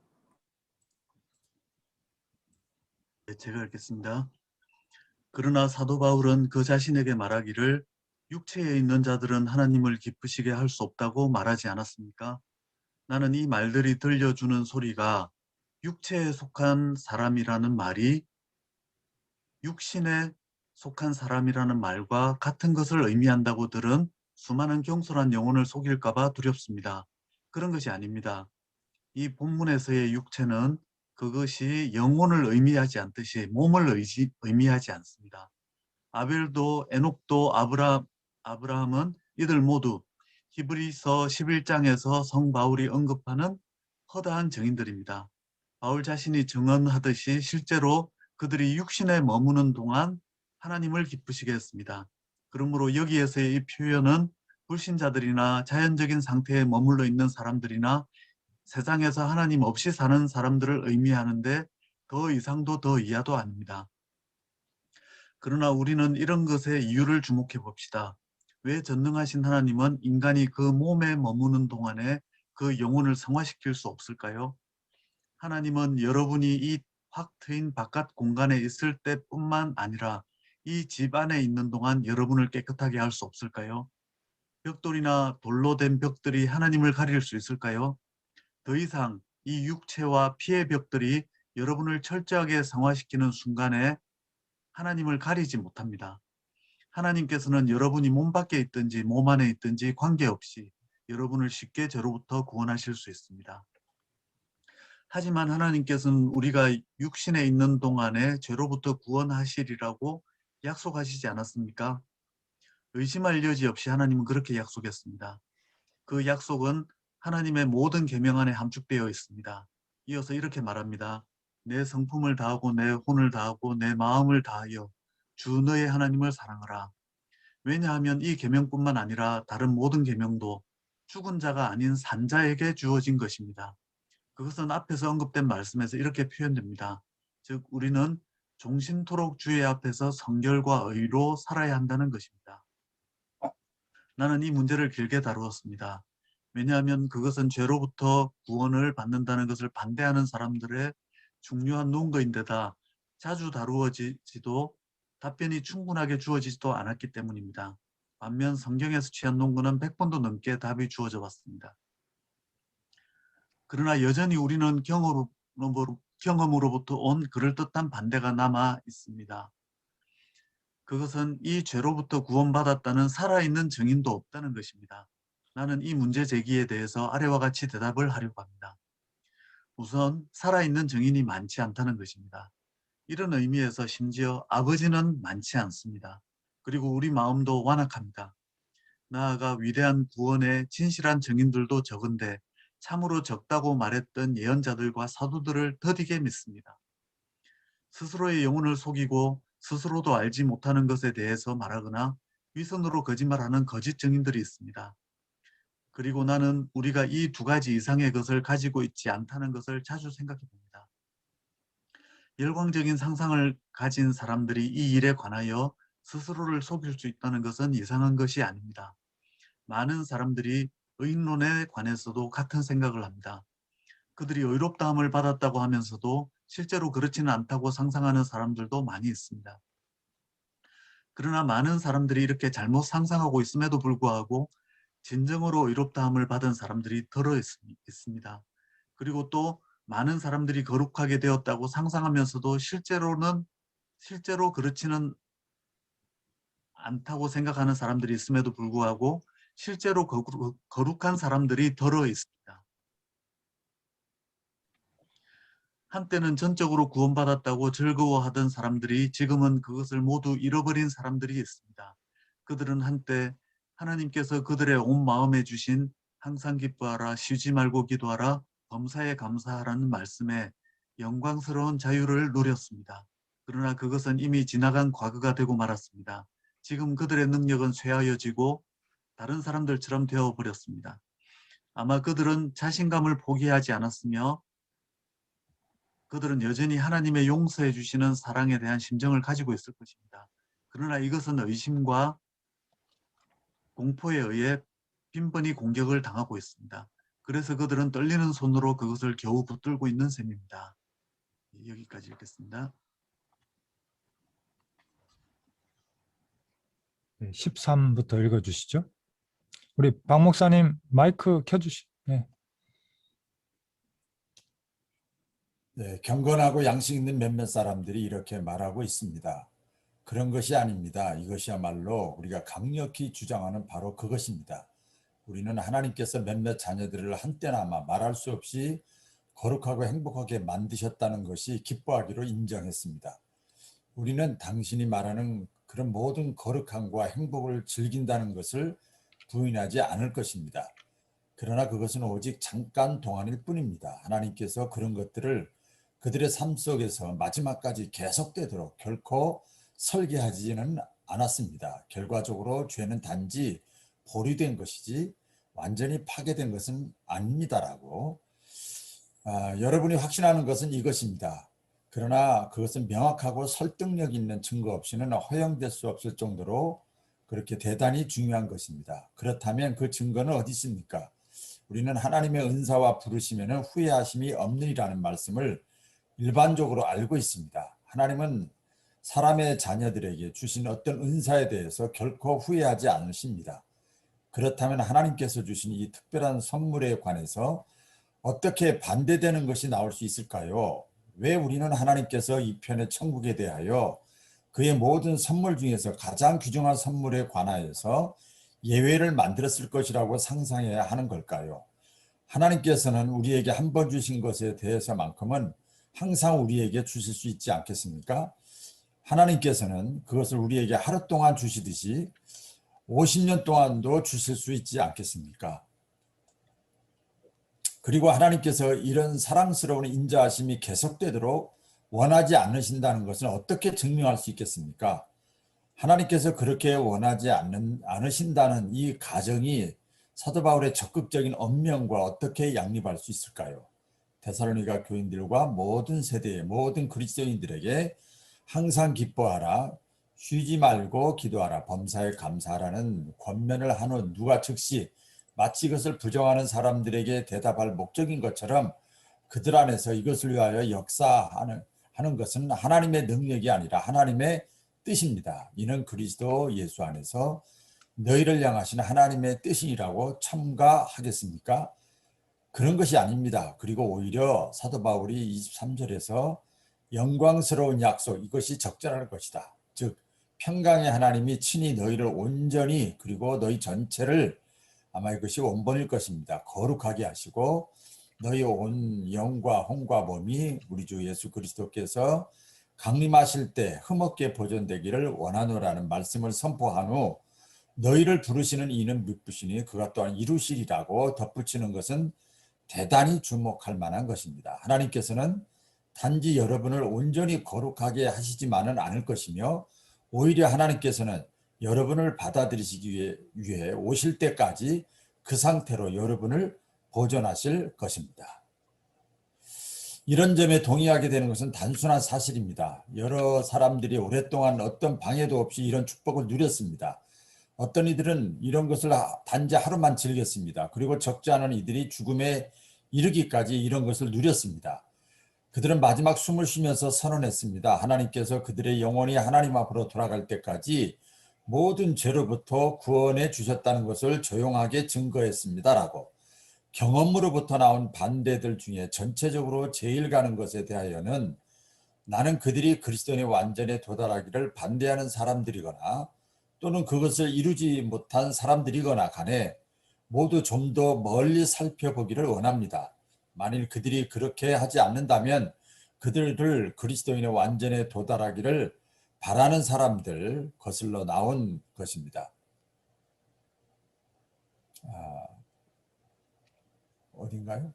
네, 제가 읽겠습니다. 그러나 사도 바울은 그 자신에게 말하기를 육체에 있는 자들은 하나님을 기쁘시게 할 수 없다고 말하지 않았습니까? 나는 이 말들이 들려주는 소리가 육체에 속한 사람이라는 말이 육신에 속한 사람이라는 말과 같은 것을 의미한다고 들은 수많은 경솔한 영혼을 속일까 봐 두렵습니다. 그런 것이 아닙니다. 이 본문에서의 육체는 그것이 영혼을 의미하지 않듯이 몸을 의미하지 않습니다. 아벨도 에녹도 아브라함은 이들 모두 히브리서 11장에서 성 바울이 언급하는 허다한 증인들입니다. 바울 자신이 증언하듯이 실제로 그들이 육신에 머무는 동안 하나님을 기쁘시게 했습니다. 그러므로 여기에서의 이 표현은 불신자들이나 자연적인 상태에 머물러 있는 사람들이나 세상에서 하나님 없이 사는 사람들을 의미하는데 더 이상도 더 이하도 아닙니다. 그러나 우리는 이런 것의 이유를 주목해 봅시다. 왜 전능하신 하나님은 인간이 그 몸에 머무는 동안에 그 영혼을 성화시킬 수 없을까요? 하나님은 여러분이 이 확 트인 바깥 공간에 있을 때뿐만 아니라 이 집 안에 있는 동안 여러분을 깨끗하게 할 수 없을까요? 벽돌이나 돌로 된 벽들이 하나님을 가릴 수 있을까요? 더 이상 이 육체와 피의 벽들이 여러분을 철저하게 성화시키는 순간에 하나님을 가리지 못합니다. 하나님께서는 여러분이 몸 밖에 있든지 몸 안에 있든지 관계없이 여러분을 쉽게 죄로부터 구원하실 수 있습니다. 하지만 하나님께서는 우리가 육신에 있는 동안에 죄로부터 구원하시리라고 약속하시지 않았습니까? 의심할 여지 없이 하나님은 그렇게 약속했습니다. 그 약속은 하나님의 모든 계명 안에 함축되어 있습니다. 이어서 이렇게 말합니다. 내 성품을 다하고 내 혼을 다하고 내 마음을 다하여 주 너의 하나님을 사랑하라. 왜냐하면 이 계명뿐만 아니라 다른 모든 계명도 죽은 자가 아닌 산자에게 주어진 것입니다. 그것은 앞에서 언급된 말씀에서 이렇게 표현됩니다. 즉 우리는 종신토록 주의 앞에서 성결과 의로 살아야 한다는 것입니다. 나는 이 문제를 길게 다루었습니다. 왜냐하면 그것은 죄로부터 구원을 받는다는 것을 반대하는 사람들의 중요한 논거인데다 자주 다루어지지도 답변이 충분하게 주어지지도 않았기 때문입니다. 반면 성경에서 취한 논거는 100번도 넘게 답이 주어져 왔습니다. 그러나 여전히 우리는 경험으로부터 온 그럴듯한 반대가 남아 있습니다. 그것은 이 죄로부터 구원받았다는 살아있는 증인도 없다는 것입니다. 나는 이 문제 제기에 대해서 아래와 같이 대답을 하려고 합니다. 우선 살아있는 증인이 많지 않다는 것입니다. 이런 의미에서 심지어 아버지는 많지 않습니다. 그리고 우리 마음도 완악합니다. 나아가 위대한 구원의 진실한 증인들도 적은데 참으로 적다고 말했던 예언자들과 사도들을 더디게 믿습니다. 스스로의 영혼을 속이고 스스로도 알지 못하는 것에 대해서 말하거나 위선으로 거짓말하는 거짓 증인들이 있습니다. 그리고 나는 우리가 이 두 가지 이상의 것을 가지고 있지 않다는 것을 자주 생각해 봅니다. 열광적인 상상을 가진 사람들이 이 일에 관하여 스스로를 속일 수 있다는 것은 이상한 것이 아닙니다. 많은 사람들이 의인론에 관해서도 같은 생각을 합니다. 그들이 의롭다함을 받았다고 하면서도 실제로 그렇지는 않다고 상상하는 사람들도 많이 있습니다. 그러나 많은 사람들이 이렇게 잘못 상상하고 있음에도 불구하고 진정으로 의롭다함을 받은 사람들이 덜어 있습니다. 그리고 또 많은 사람들이 거룩하게 되었다고 상상하면서도 실제로 그렇지는 않다고 생각하는 사람들이 있음에도 불구하고 실제로 거룩한 사람들이 덜어 있습니다. 한때는 전적으로 구원받았다고 즐거워하던 사람들이 지금은 그것을 모두 잃어버린 사람들이 있습니다. 그들은 한때 하나님께서 그들의 온 마음에 주신 항상 기뻐하라, 쉬지 말고 기도하라, 범사에 감사하라는 말씀에 영광스러운 자유를 누렸습니다. 그러나 그것은 이미 지나간 과거가 되고 말았습니다. 지금 그들의 능력은 쇠하여지고 다른 사람들처럼 되어버렸습니다. 아마 그들은 자신감을 포기하지 않았으며 그들은 여전히 하나님의 용서해 주시는 사랑에 대한 심정을 가지고 있을 것입니다. 그러나 이것은 의심과 공포에 의해 빈번히 공격을 당하고 있습니다. 그래서 그들은 떨리는 손으로 그것을 겨우 붙들고 있는 셈입니다. 여기까지 읽겠습니다. 13부터 읽어주시죠. 우리 박 목사님 마이크 켜주시죠. 네. 네, 경건하고 양식 있는 몇몇 사람들이 이렇게 말하고 있습니다. 그런 것이 아닙니다. 이것이야말로 우리가 강력히 주장하는 바로 그것입니다. 우리는 하나님께서 몇몇 자녀들을 한때나마 말할 수 없이 거룩하고 행복하게 만드셨다는 것이 기뻐하기로 인정했습니다. 우리는 당신이 말하는 그런 모든 거룩함과 행복을 즐긴다는 것을 부인하지 않을 것입니다. 그러나 그것은 오직 잠깐 동안일 뿐입니다. 하나님께서 그런 것들을 그들의 삶 속에서 마지막까지 계속되도록 결코 설계하지는 않았습니다. 결과적으로 죄는 단지 보류된 것이지 완전히 파괴된 것은 아닙니다라고. 여러분이 확신하는 것은 이것입니다. 그러나 그것은 명확하고 설득력 있는 증거 없이는 허용될 수 없을 정도로 그렇게 대단히 중요한 것입니다. 그렇다면 그 증거는 어디 있습니까? 우리는 하나님의 은사와 부르시면 후회하심이 없느니라는 말씀을 일반적으로 알고 있습니다. 하나님은 사람의 자녀들에게 주신 어떤 은사에 대해서 결코 후회하지 않으십니다. 그렇다면 하나님께서 주신 이 특별한 선물에 관해서 어떻게 반대되는 것이 나올 수 있을까요? 왜 우리는 하나님께서 이 편의 천국에 대하여 그의 모든 선물 중에서 가장 귀중한 선물에 관하여서 예외를 만들었을 것이라고 상상해야 하는 걸까요? 하나님께서는 우리에게 한 번 주신 것에 대해서만큼은 항상 우리에게 주실 수 있지 않겠습니까? 하나님께서는 그것을 우리에게 하루 동안 주시듯이 50년 동안도 주실 수 있지 않겠습니까? 그리고 하나님께서 이런 사랑스러운 인자하심이 계속되도록 원하지 않으신다는 것은 어떻게 증명할 수 있겠습니까? 하나님께서 그렇게 원하지 않으신다는 이 가정이 사도 바울의 적극적인 언명과 어떻게 양립할 수 있을까요? 데살로니가 교인들과 모든 세대의 모든 그리스도인들에게 항상 기뻐하라, 쉬지 말고 기도하라, 범사에 감사하라는 권면을 한 후 누가 즉시 마치 이것을 부정하는 사람들에게 대답할 목적인 것처럼 그들 안에서 이것을 위하여 역사하는 것은 하나님의 능력이 아니라 하나님의 뜻입니다. 이는 그리스도 예수 안에서 너희를 향하신 하나님의 뜻이라고 첨가하겠습니까? 그런 것이 아닙니다. 그리고 오히려 사도 바울이 23절에서 영광스러운 약속, 이것이 적절할 것이다. 즉 평강의 하나님이 친히 너희를 온전히 그리고 너희 전체를 아마 이것이 원본일 것입니다. 거룩하게 하시고 너희 온 영과 혼과 몸이 우리 주 예수 그리스도께서 강림하실 때 흠없게 보존되기를 원하노라는 말씀을 선포한 후 너희를 부르시는 이는 미쁘시니 그가 또한 이루시리라고 덧붙이는 것은 대단히 주목할 만한 것입니다. 하나님께서는 단지 여러분을 온전히 거룩하게 하시지만은 않을 것이며 오히려 하나님께서는 여러분을 받아들이시기 위해 오실 때까지 그 상태로 여러분을 보존하실 것입니다. 이런 점에 동의하게 되는 것은 단순한 사실입니다. 여러 사람들이 오랫동안 어떤 방해도 없이 이런 축복을 누렸습니다. 어떤 이들은 이런 것을 단지 하루만 즐겼습니다. 그리고 적지 않은 이들이 죽음에 이르기까지 이런 것을 누렸습니다. 그들은 마지막 숨을 쉬면서 선언했습니다. 하나님께서 그들의 영혼이 하나님 앞으로 돌아갈 때까지 모든 죄로부터 구원해 주셨다는 것을 조용하게 증거했습니다라고. 경험으로부터 나온 반대들 중에 전체적으로 제일 가는 것에 대하여는 나는 그들이 그리스도인의 완전에 도달하기를 반대하는 사람들이거나 또는 그것을 이루지 못한 사람들이거나 간에 모두 좀 더 멀리 살펴보기를 원합니다. 만일 그들이 그렇게 하지 않는다면 그들을 그리스도인의 완전에 도달하기를 바라는 사람들 거슬러 나온 것입니다. 어딘가요?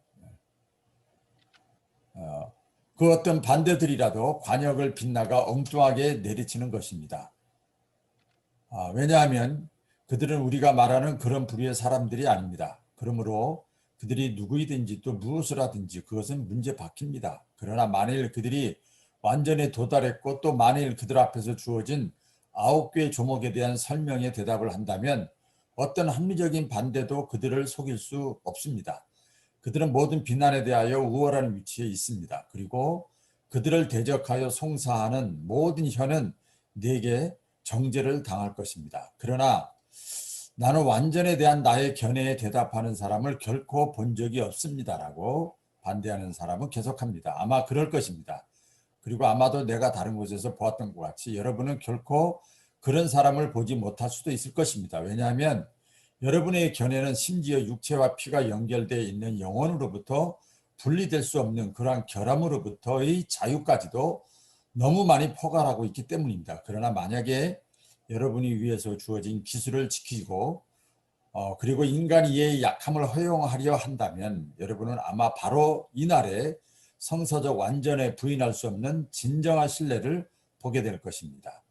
그 어떤 반대들이라도 관역을 빗나가 엉뚱하게 내리치는 것입니다. 왜냐하면 그들은 우리가 말하는 그런 부류의 사람들이 아닙니다. 그러므로 그들이 누구이든지 또 무엇을 하든지 그것은 문제 박힙니다. 그러나 만일 그들이 완전에 도달했고 또 만일 그들 앞에서 주어진 9개의 조목에 대한 설명에 대답을 한다면 어떤 합리적인 반대도 그들을 속일 수 없습니다. 그들은 모든 비난에 대하여 우월한 위치에 있습니다. 그리고 그들을 대적하여 송사하는 모든 혀는 네게 정죄를 당할 것입니다. 그러나 나는 완전에 대한 나의 견해에 대답하는 사람을 결코 본 적이 없습니다라고 반대하는 사람은 계속합니다. 아마 그럴 것입니다. 그리고 아마도 내가 다른 곳에서 보았던 것 같이 여러분은 결코 그런 사람을 보지 못할 수도 있을 것입니다. 왜냐하면 여러분의 견해는 심지어 육체와 피가 연결되어 있는 영혼으로부터 분리될 수 없는 그러한 결함으로부터의 자유까지도 너무 많이 포괄하고 있기 때문입니다. 그러나 만약에 여러분이 위에서 주어진 기술을 지키고 그리고 인간 이해의 약함을 허용하려 한다면 여러분은 아마 바로 이날에 성서적 완전에 부인할 수 없는 진정한 신뢰를 보게 될 것입니다.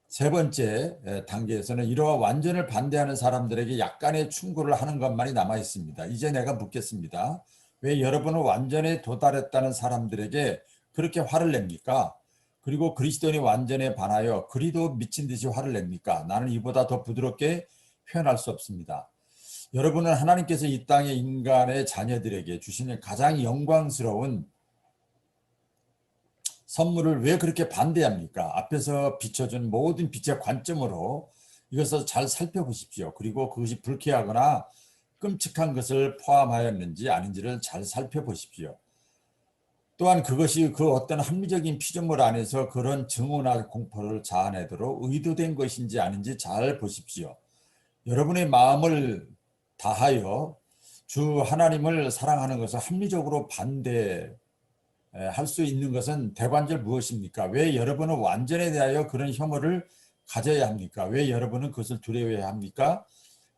세 번째 단계에서는 이러한 완전을 반대하는 사람들에게 약간의 충고를 하는 것만이 남아 있습니다. 이제 내가 묻겠습니다. 왜 여러분은 완전에 도달했다는 사람들에게 그렇게 화를 냅니까? 그리고 그리스도인의 완전에 반하여 그리도 미친 듯이 화를 냅니까? 나는 이보다 더 부드럽게 표현할 수 없습니다. 여러분은 하나님께서 이 땅의 인간의 자녀들에게 주시는 가장 영광스러운 선물을 왜 그렇게 반대합니까? 앞에서 비춰준 모든 빛의 관점으로 이것을 잘 살펴보십시오. 그리고 그것이 불쾌하거나 끔찍한 것을 포함하였는지 아닌지를 잘 살펴보십시오. 또한 그것이 그 어떤 합리적인 피조물 안에서 그런 증오나 공포를 자아내도록 의도된 것인지 아닌지 잘 보십시오. 여러분의 마음을 다하여 주 하나님을 사랑하는 것을 합리적으로 반대할 수 있는 것은 대관절 무엇입니까? 왜 여러분은 완전에 대하여 그런 혐오를 가져야 합니까? 왜 여러분은 그것을 두려워해야 합니까?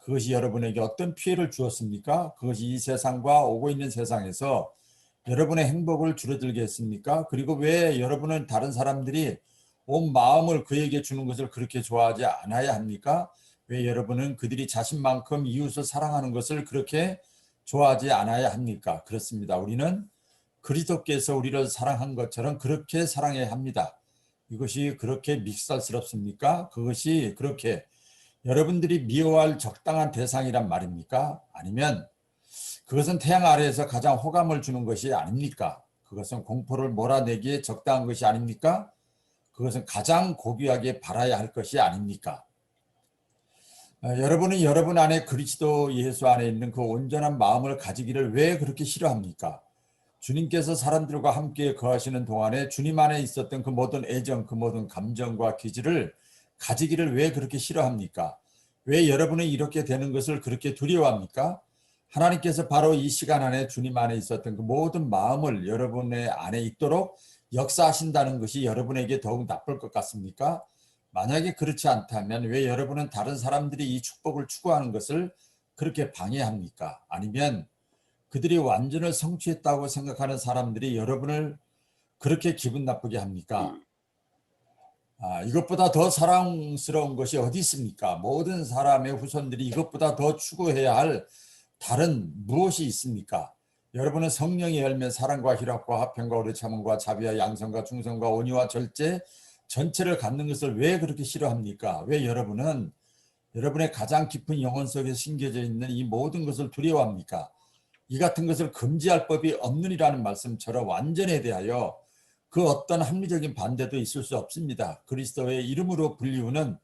그것이 여러분에게 어떤 피해를 주었습니까? 그것이 이 세상과 오고 있는 세상에서 여러분의 행복을 줄어들게 했습니까? 그리고 왜 여러분은 다른 사람들이 온 마음을 그에게 주는 것을 그렇게 좋아하지 않아야 합니까? 왜 여러분은 그들이 자신만큼 이웃을 사랑하는 것을 그렇게 좋아하지 않아야 합니까? 그렇습니다. 우리는 그리스도께서 우리를 사랑한 것처럼 그렇게 사랑해야 합니다. 이것이 그렇게 믹살스럽습니까? 그것이 그렇게 여러분들이 미워할 적당한 대상이란 말입니까? 아니면 그것은 태양 아래에서 가장 호감을 주는 것이 아닙니까? 그것은 공포를 몰아내기에 적당한 것이 아닙니까? 그것은 가장 고귀하게 바라야 할 것이 아닙니까? 여러분은 여러분 안에 그리스도 예수 안에 있는 그 온전한 마음을 가지기를 왜 그렇게 싫어합니까? 주님께서 사람들과 함께 거하시는 동안에 주님 안에 있었던 그 모든 애정, 그 모든 감정과 기질을 가지기를 왜 그렇게 싫어합니까? 왜 여러분은 이렇게 되는 것을 그렇게 두려워합니까? 하나님께서 바로 이 시간 안에 주님 안에 있었던 그 모든 마음을 여러분의 안에 있도록 역사하신다는 것이 여러분에게 더욱 나쁠 것 같습니까? 만약에 그렇지 않다면 왜 여러분은 다른 사람들이 이 축복을 추구하는 것을 그렇게 방해합니까? 아니면 그들이 완전을 성취했다고 생각하는 사람들이 여러분을 그렇게 기분 나쁘게 합니까? 이것보다 더 사랑스러운 것이 어디 있습니까? 모든 사람의 후손들이 이것보다 더 추구해야 할 다른 무엇이 있습니까? 여러분은 성령의 열매, 사랑과 희락과 화평과 오래 참음과 자비와 양성과 충성과 온유와 절제 전체를 갖는 것을 왜 그렇게 싫어합니까? 왜 여러분은 여러분의 가장 깊은 영혼 속에 심겨져 있는 이 모든 것을 두려워합니까? 이 같은 것을 금지할 법이 없느니라는 말씀처럼 완전에 대하여 그 어떤 합리적인 반대도 있을 수 없습니다. 그리스도의 이름으로 불리우는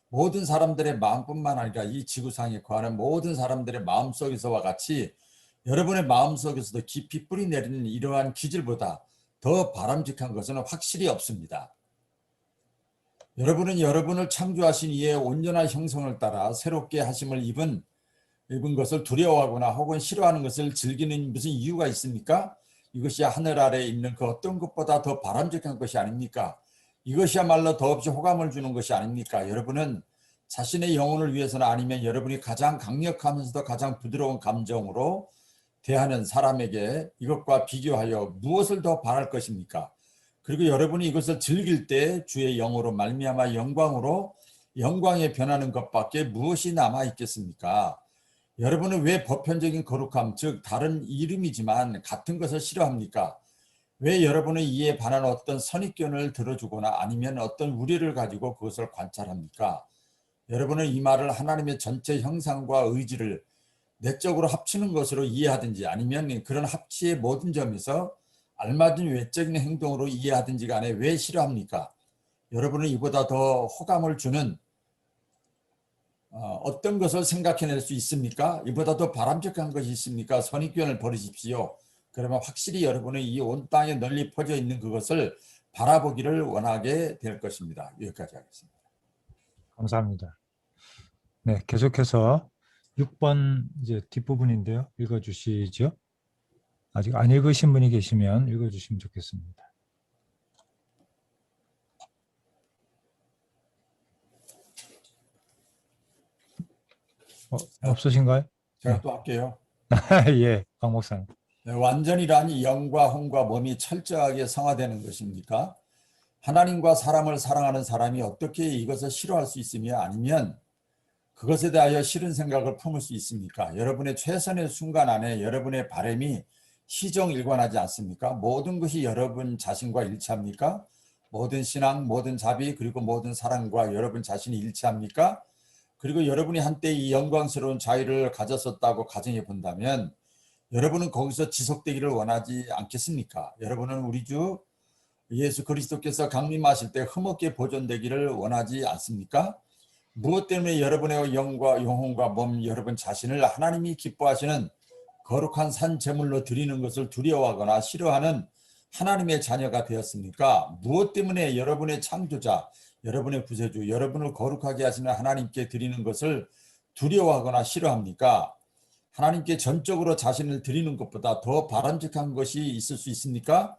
모든 사람들의 마음뿐만 아니라 이 지구상에 거하는 모든 사람들의 마음속에서와 같이 여러분의 마음속에서도 깊이 뿌리 내리는 이러한 기질보다 더 바람직한 것은 확실히 없습니다. 여러분은 여러분을 창조하신 이의 온전한 형성을 따라 새롭게 하심을 입은 것을 두려워하거나 혹은 싫어하는 것을 즐기는 무슨 이유가 있습니까? 이것이 하늘 아래에 있는 그 어떤 것보다 더 바람직한 것이 아닙니까? 이것이야말로 더없이 호감을 주는 것이 아닙니까? 여러분은 자신의 영혼을 위해서나 아니면 여러분이 가장 강력하면서도 가장 부드러운 감정으로 대하는 사람에게 이것과 비교하여 무엇을 더 바랄 것입니까? 그리고 여러분이 이것을 즐길 때 주의 영으로 말미암아 영광에 변하는 것밖에 무엇이 남아 있겠습니까? 여러분은 왜 보편적인 거룩함, 즉 다른 이름이지만 같은 것을 싫어합니까? 왜 여러분은 이에 반한 어떤 선입견을 들어주거나 아니면 어떤 우려를 가지고 그것을 관찰합니까? 여러분은 이 말을 하나님의 전체 형상과 의지를 내적으로 합치는 것으로 이해하든지 아니면 그런 합치의 모든 점에서 알맞은 외적인 행동으로 이해하든지 간에 왜 싫어합니까? 여러분은 이보다 더 호감을 주는 어떤 것을 생각해낼 수 있습니까? 이보다 더 바람직한 것이 있습니까? 선입견을 버리십시오. 그러면 확실히 여러분은 이 온 땅에 널리 퍼져 있는 그것을 바라보기를 원하게 될 것입니다. 여기까지 하겠습니다. 감사합니다. 네, 계속해서 6번 이제 뒷부분인데요. 읽어주시죠. 아직 안 읽으신 분이 계시면 읽어주시면 좋겠습니다. 없으신가요? 제가 또 할게요. 예, 박 목사님. 네, 완전이란 영과 혼과 몸이 철저하게 성화되는 것입니까? 하나님과 사람을 사랑하는 사람이 어떻게 이것을 싫어할 수 있으며 아니면 그것에 대하여 싫은 생각을 품을 수 있습니까? 여러분의 최선의 순간 안에 여러분의 바람이 희정일관하지 않습니까? 모든 것이 여러분 자신과 일치합니까? 모든 신앙, 모든 자비, 그리고 모든 사랑과 여러분 자신이 일치합니까? 그리고 여러분이 한때 이 영광스러운 자유를 가졌었다고 가정해 본다면 여러분은 거기서 지속되기를 원하지 않겠습니까? 여러분은 우리 주 예수 그리스도께서 강림하실 때 흠없게 보존되기를 원하지 않습니까? 무엇 때문에 여러분의 영과 영혼과 몸, 여러분 자신을 하나님이 기뻐하시는 거룩한 산 제물로 드리는 것을 두려워하거나 싫어하는 하나님의 자녀가 되었습니까? 무엇 때문에 여러분의 창조자, 여러분의 구세주, 여러분을 거룩하게 하시는 하나님께 드리는 것을 두려워하거나 싫어합니까? 하나님께 전적으로 자신을 드리는 것보다 더 바람직한 것이 있을 수 있습니까?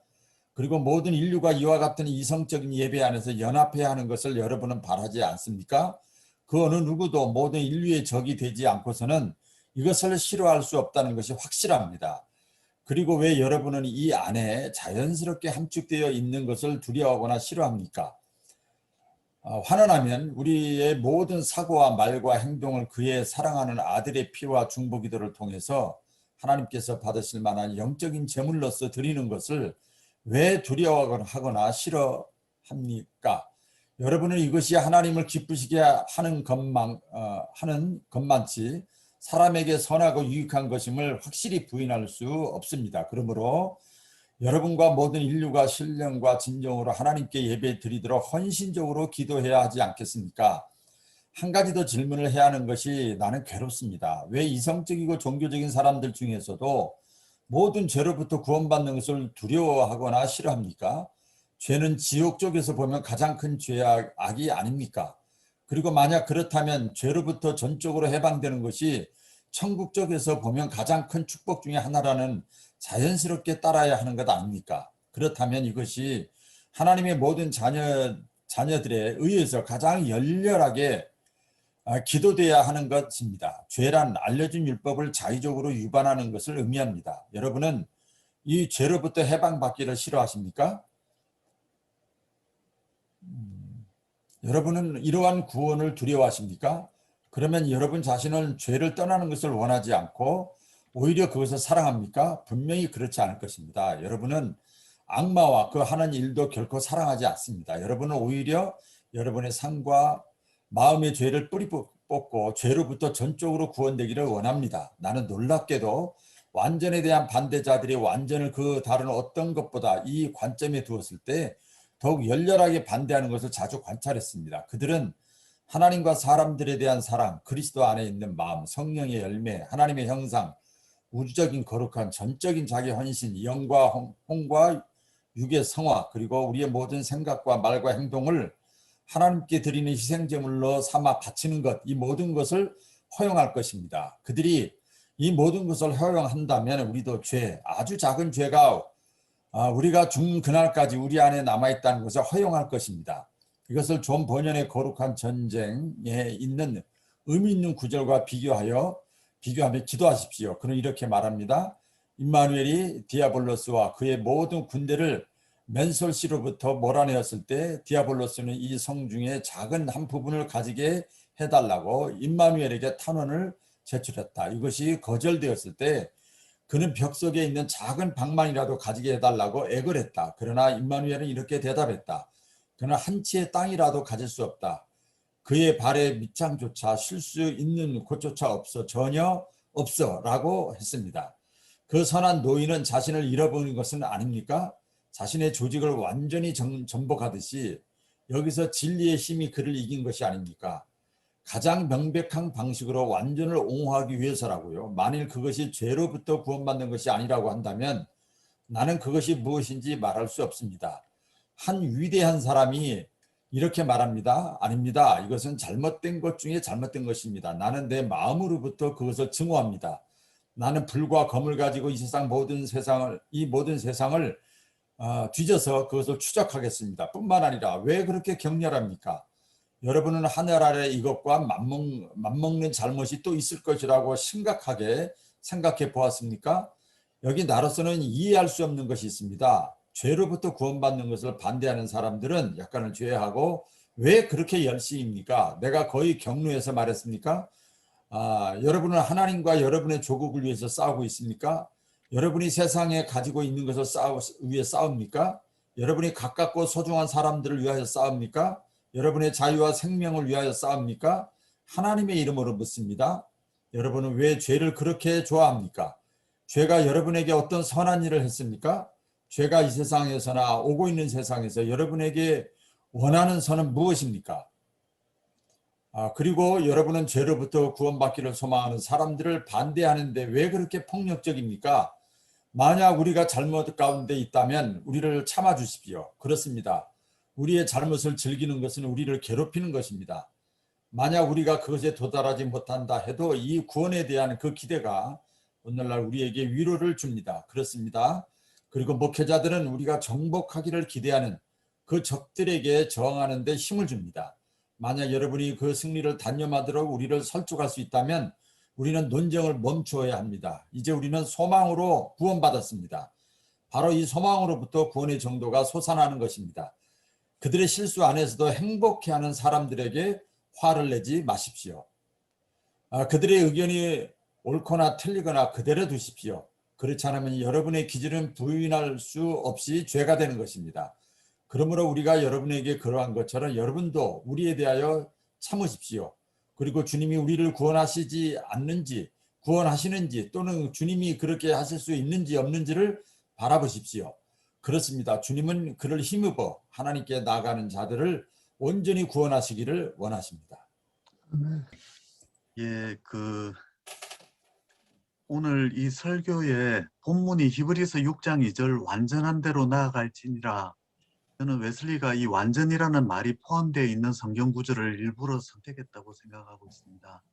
그리고 모든 인류가 이와 같은 이성적인 예배 안에서 연합해야 하는 것을 여러분은 바라지 않습니까? 그 어느 누구도 모든 인류의 적이 되지 않고서는 이것을 싫어할 수 없다는 것이 확실합니다. 그리고 왜 여러분은 이 안에 자연스럽게 함축되어 있는 것을 두려워하거나 싫어합니까? 환원하면 우리의 모든 사고와 말과 행동을 그의 사랑하는 아들의 피와 중보기도를 통해서 하나님께서 받으실 만한 영적인 제물로서 드리는 것을 왜 두려워하거나 싫어합니까? 여러분은 이것이 하나님을 기쁘시게 하는 것만치 사람에게 선하고 유익한 것임을 확실히 부인할 수 없습니다. 그러므로 여러분과 모든 인류가 신령과 진정으로 하나님께 예배 드리도록 헌신적으로 기도해야 하지 않겠습니까? 한 가지 더 질문을 해야 하는 것이 나는 괴롭습니다. 왜 이성적이고 종교적인 사람들 중에서도 모든 죄로부터 구원받는 것을 두려워하거나 싫어합니까? 죄는 지옥 쪽에서 보면 가장 큰 죄악이 아닙니까? 그리고 만약 그렇다면 죄로부터 전적으로 해방되는 것이 천국 쪽에서 보면 가장 큰 축복 중에 하나라는 자연스럽게 따라야 하는 것 아닙니까? 그렇다면 이것이 하나님의 모든 자녀들에 의해서 가장 열렬하게 기도돼야 하는 것입니다. 죄란 알려진 율법을 자의적으로 위반하는 것을 의미합니다. 여러분은 이 죄로부터 해방받기를 싫어하십니까? 여러분은 이러한 구원을 두려워하십니까? 그러면 여러분 자신은 죄를 떠나는 것을 원하지 않고 오히려 그것을 사랑합니까? 분명히 그렇지 않을 것입니다. 여러분은 악마와 그 하는 일도 결코 사랑하지 않습니다. 여러분은 오히려 여러분의 삶과 마음의 죄를 뿌리 뽑고 죄로부터 전적으로 구원되기를 원합니다. 나는 놀랍게도 완전에 대한 반대자들이 완전을 그 다른 어떤 것보다 이 관점에 두었을 때 더욱 열렬하게 반대하는 것을 자주 관찰했습니다. 그들은 하나님과 사람들에 대한 사랑, 그리스도 안에 있는 마음, 성령의 열매, 하나님의 형상, 우주적인 거룩한 전적인 자기 헌신, 영과 홍과 육의 성화, 그리고 우리의 모든 생각과 말과 행동을 하나님께 드리는 희생제물로 삼아 바치는 것, 이 모든 것을 허용할 것입니다. 그들이 이 모든 것을 허용한다면 우리도 죄, 아주 작은 죄가 우리가 죽는 그날까지 우리 안에 남아있다는 것을 허용할 것입니다. 이것을 존 버년의 거룩한 전쟁에 있는 의미 있는 구절과 비교하며 기도하십시오. 그는 이렇게 말합니다. 임마누엘이 디아블로스와 그의 모든 군대를 맨솔시로부터 몰아내었을 때 디아블로스는 이 성 중에 작은 한 부분을 가지게 해달라고 임마누엘에게 탄원을 제출했다. 이것이 거절되었을 때 그는 벽 속에 있는 작은 방만이라도 가지게 해달라고 애걸 했다. 그러나 임마누엘은 이렇게 대답했다. 그는 한 채의 땅이라도 가질 수 없다. 그의 발에 밑창조차 쉴 수 있는 곳조차 없어, 전혀 없어 라고 했습니다. 그 선한 노인은 자신을 잃어버린 것은 아닙니까? 자신의 조직을 완전히 전복하듯이 여기서 진리의 힘이 그를 이긴 것이 아닙니까? 가장 명백한 방식으로 완전을 옹호하기 위해서라고요. 만일 그것이 죄로부터 구원받는 것이 아니라고 한다면 나는 그것이 무엇인지 말할 수 없습니다. 한 위대한 사람이 이렇게 말합니다. 아닙니다. 이것은 잘못된 것 중에 잘못된 것입니다. 나는 내 마음으로부터 그것을 증오합니다. 나는 불과 검을 가지고 이 모든 세상을 뒤져서 그것을 추적하겠습니다. 뿐만 아니라 왜 그렇게 격렬합니까? 여러분은 하늘 아래 이것과 맞먹는 잘못이 또 있을 것이라고 심각하게 생각해 보았습니까? 여기 나로서는 이해할 수 없는 것이 있습니다. 죄로부터 구원받는 것을 반대하는 사람들은 약간을 제외하고 왜 그렇게 열심입니까? 내가 거의 경로에서 말했습니까? 여러분은 하나님과 여러분의 조국을 위해서 싸우고 있습니까? 여러분이 세상에 가지고 있는 것을 위해 싸웁니까? 여러분이 가깝고 소중한 사람들을 위하여 싸웁니까? 여러분의 자유와 생명을 위하여 싸웁니까? 하나님의 이름으로 묻습니다. 여러분은 왜 죄를 그렇게 좋아합니까? 죄가 여러분에게 어떤 선한 일을 했습니까? 죄가 이 세상에서나 오고 있는 세상에서 여러분에게 원하는 선은 무엇입니까? 그리고 여러분은 죄로부터 구원받기를 소망하는 사람들을 반대하는데 왜 그렇게 폭력적입니까? 만약 우리가 잘못 가운데 있다면 우리를 참아주십시오. 그렇습니다. 우리의 잘못을 즐기는 것은 우리를 괴롭히는 것입니다. 만약 우리가 그것에 도달하지 못한다 해도 이 구원에 대한 그 기대가 오늘날 우리에게 위로를 줍니다. 그렇습니다. 그리고 목회자들은 우리가 정복하기를 기대하는 그 적들에게 저항하는 데 힘을 줍니다. 만약 여러분이 그 승리를 단념하도록 우리를 설득할 수 있다면 우리는 논쟁을 멈추어야 합니다. 이제 우리는 소망으로 구원받았습니다. 바로 이 소망으로부터 구원의 정도가 솟아나는 것입니다. 그들의 실수 안에서도 행복해하는 사람들에게 화를 내지 마십시오. 그들의 의견이 옳거나 틀리거나 그대로 두십시오. 그렇지 않으면 여러분의 기준은 부인할 수 없이 죄가 되는 것입니다. 그러므로 우리가 여러분에게 그러한 것처럼 여러분도 우리에 대하여 참으십시오. 그리고 주님이 우리를 구원하시지 않는지, 구원하시는지 또는 주님이 그렇게 하실 수 있는지 없는지를 바라보십시오. 그렇습니다. 주님은 그를 힘입어 하나님께 나아가는 자들을 온전히 구원하시기를 원하십니다. 예, 오늘 이 설교의 본문이 히브리서 6장 2절 완전한 대로 나아갈지니라. 저는 웨슬리가 이 완전이라는 말이 포함되어 있는 성경 구절을 일부러 선택했다고 생각하고 있습니다.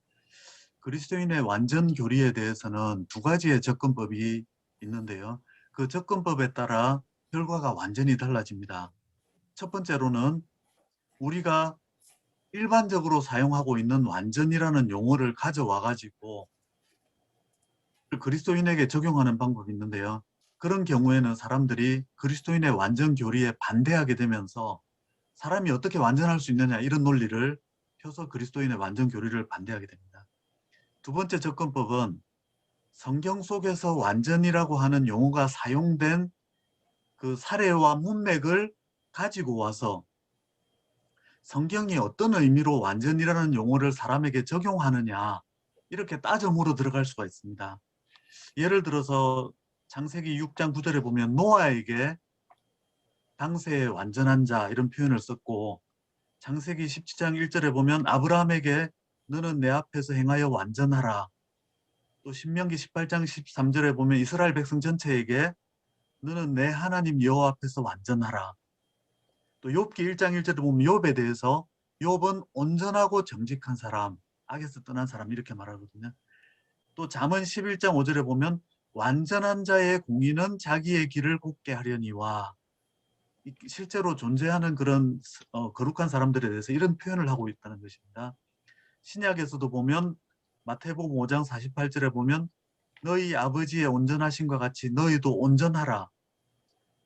그리스도인의 완전 교리에 대해서는 두 가지의 접근법이 있는데요. 그 접근법에 따라 결과가 완전히 달라집니다. 첫 번째로는 우리가 일반적으로 사용하고 있는 완전이라는 용어를 가져와 가지고 그리스도인에게 적용하는 방법이 있는데요. 그런 경우에는 사람들이 그리스도인의 완전 교리에 반대하게 되면서 사람이 어떻게 완전할 수 있느냐 이런 논리를 펴서 그리스도인의 완전 교리를 반대하게 됩니다. 두 번째 접근법은 성경 속에서 완전이라고 하는 용어가 사용된 그 사례와 문맥을 가지고 와서 성경이 어떤 의미로 완전이라는 용어를 사람에게 적용하느냐 이렇게 따져 물어 들어갈 수가 있습니다. 예를 들어서 창세기 6장 9절에 보면 노아에게 당세의 완전한 자 이런 표현을 썼고 창세기 17장 1절에 보면 아브라함에게 너는 내 앞에서 행하여 완전하라. 또 신명기 18장 13절에 보면 이스라엘 백성 전체에게 너는 내 하나님 여호와 앞에서 완전하라. 또 욥기 1장 1절에 보면 욥에 대해서 욥은 온전하고 정직한 사람, 악에서 떠난 사람 이렇게 말하거든요. 또 잠언 11장 5절에 보면 완전한 자의 공의는 자기의 길을 곱게 하려니와 실제로 존재하는 그런 거룩한 사람들에 대해서 이런 표현을 하고 있다는 것입니다. 신약에서도 보면 마태복음 5장 48절에 보면 너희 아버지의 온전하심과 같이 너희도 온전하라.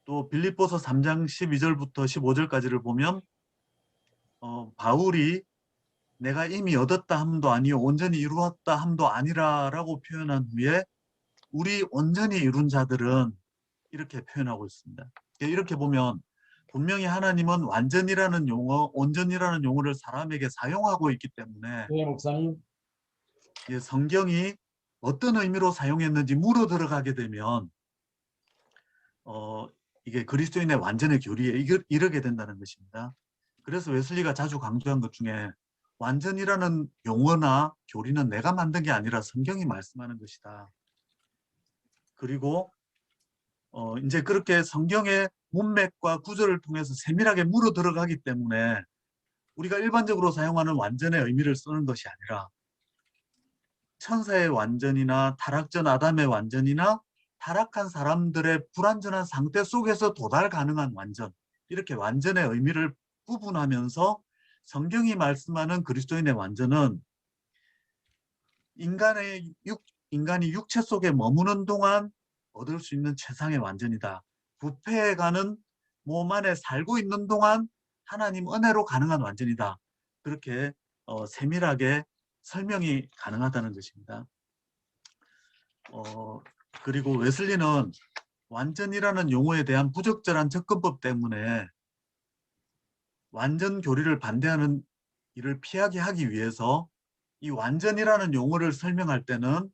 또 빌립보서 3장 12절부터 15절까지를 보면 바울이 내가 이미 얻었다 함도 아니요 온전히 이루었다 함도 아니라라고 표현한 후에 우리 온전히 이룬 자들은 이렇게 표현하고 있습니다. 이렇게 보면 분명히 하나님은 완전이라는 용어, 온전이라는 용어를 사람에게 사용하고 있기 때문에 네, 목사님. 성경이 어떤 의미로 사용했는지 물어 들어가게 되면 이게 그리스도인의 완전의 교리에 이르게 된다는 것입니다. 그래서 웨슬리가 자주 강조한 것 중에 완전이라는 용어나 교리는 내가 만든 게 아니라 성경이 말씀하는 것이다. 그리고 이제 그렇게 성경의 문맥과 구절을 통해서 세밀하게 물어 들어가기 때문에 우리가 일반적으로 사용하는 완전의 의미를 쓰는 것이 아니라 천사의 완전이나 타락 전 아담의 완전이나 타락한 사람들의 불완전한 상태 속에서 도달 가능한 완전, 이렇게 완전의 의미를 구분하면서 성경이 말씀하는 그리스도인의 완전은 인간이 육체 속에 머무는 동안 얻을 수 있는 최상의 완전이다. 부패해가는 몸 안에 살고 있는 동안 하나님 은혜로 가능한 완전이다. 그렇게 세밀하게 설명이 가능하다는 것입니다. 그리고 웨슬리는 완전이라는 용어에 대한 부적절한 접근법 때문에 완전 교리를 반대하는 일을 피하게 하기 위해서 이 완전이라는 용어를 설명할 때는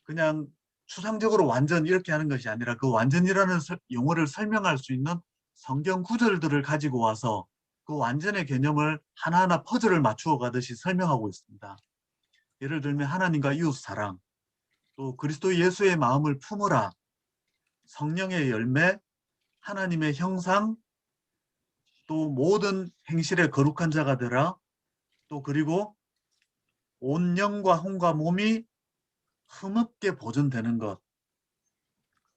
그냥 추상적으로 완전 이렇게 하는 것이 아니라 그 완전이라는 용어를 설명할 수 있는 성경 구절들을 가지고 와서 그 완전의 개념을 하나하나 퍼즐을 맞추어 가듯이 설명하고 있습니다. 예를 들면 하나님과 이웃 사랑, 또 그리스도 예수의 마음을 품으라, 성령의 열매, 하나님의 형상, 또 모든 행실에 거룩한 자가 되라, 또 그리고 온 영과 혼과 몸이 흠없게 보존되는 것,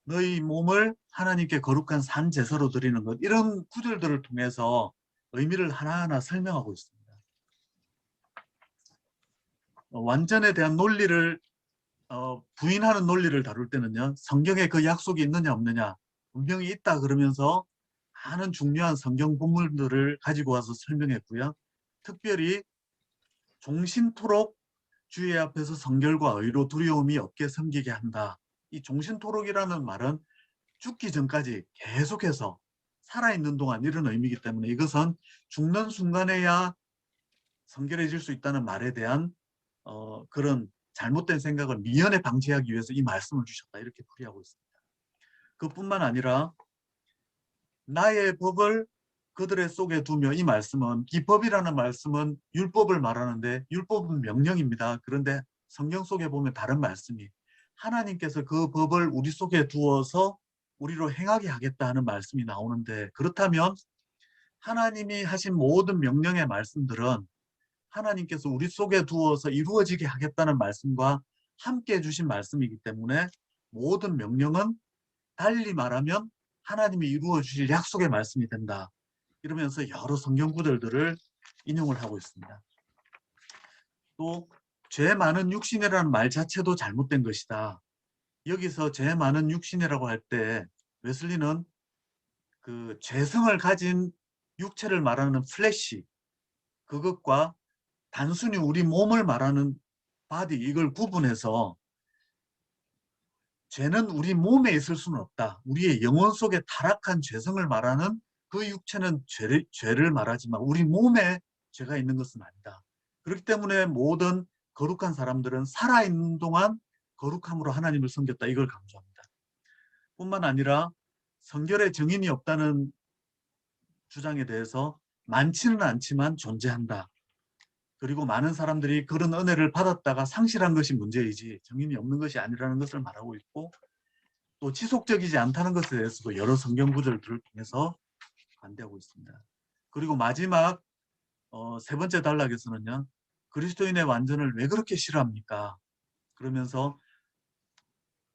너희 몸을 하나님께 거룩한 산 제사로 드리는 것, 이런 구절들을 통해서 의미를 하나하나 설명하고 있습니다. 완전에 대한 논리를 부인하는 논리를 다룰 때는요, 성경에 그 약속이 있느냐 없느냐, 분명히 있다 그러면서 많은 중요한 성경 본문들을 가지고 와서 설명했고요. 특별히 종신토록 주의 앞에서 성결과 의로 두려움이 없게 섬기게 한다. 이 종신토록이라는 말은 죽기 전까지 계속해서 살아있는 동안 이런 의미이기 때문에 이것은 죽는 순간에야 성결해질 수 있다는 말에 대한 그런 잘못된 생각을 미연에 방지하기 위해서 이 말씀을 주셨다, 이렇게 풀이하고 있습니다. 그뿐만 아니라 나의 법을 그들의 속에 두며, 이 말씀은, 이 법이라는 말씀은 율법을 말하는데 율법은 명령입니다. 그런데 성경 속에 보면 다른 말씀이 하나님께서 그 법을 우리 속에 두어서 우리로 행하게 하겠다 하는 말씀이 나오는데, 그렇다면 하나님이 하신 모든 명령의 말씀들은 하나님께서 우리 속에 두어서 이루어지게 하겠다는 말씀과 함께 주신 말씀이기 때문에 모든 명령은 달리 말하면 하나님이 이루어 주실 약속의 말씀이 된다, 이러면서 여러 성경 구절들을 인용을 하고 있습니다. 또 죄 많은 육신이라는 말 자체도 잘못된 것이다. 여기서 죄 많은 육신이라고 할 때 웨슬리는 그 죄성을 가진 육체를 말하는 플래시, 그것과 단순히 우리 몸을 말하는 바디, 이걸 구분해서 죄는 우리 몸에 있을 수는 없다. 우리의 영혼 속에 타락한 죄성을 말하는 그 육체는 죄를 말하지만 우리 몸에 죄가 있는 것은 아니다. 그렇기 때문에 모든 거룩한 사람들은 살아있는 동안 거룩함으로 하나님을 섬겼다, 이걸 강조합니다. 뿐만 아니라 성결의 증인이 없다는 주장에 대해서 많지는 않지만 존재한다. 그리고 많은 사람들이 그런 은혜를 받았다가 상실한 것이 문제이지 증인이 없는 것이 아니라는 것을 말하고 있고, 또 지속적이지 않다는 것에 대해서도 여러 성경 구절들을 통해서 반대하고 있습니다. 그리고 마지막 세 번째 단락에서는요, 그리스도인의 완전을 왜 그렇게 싫어합니까? 그러면서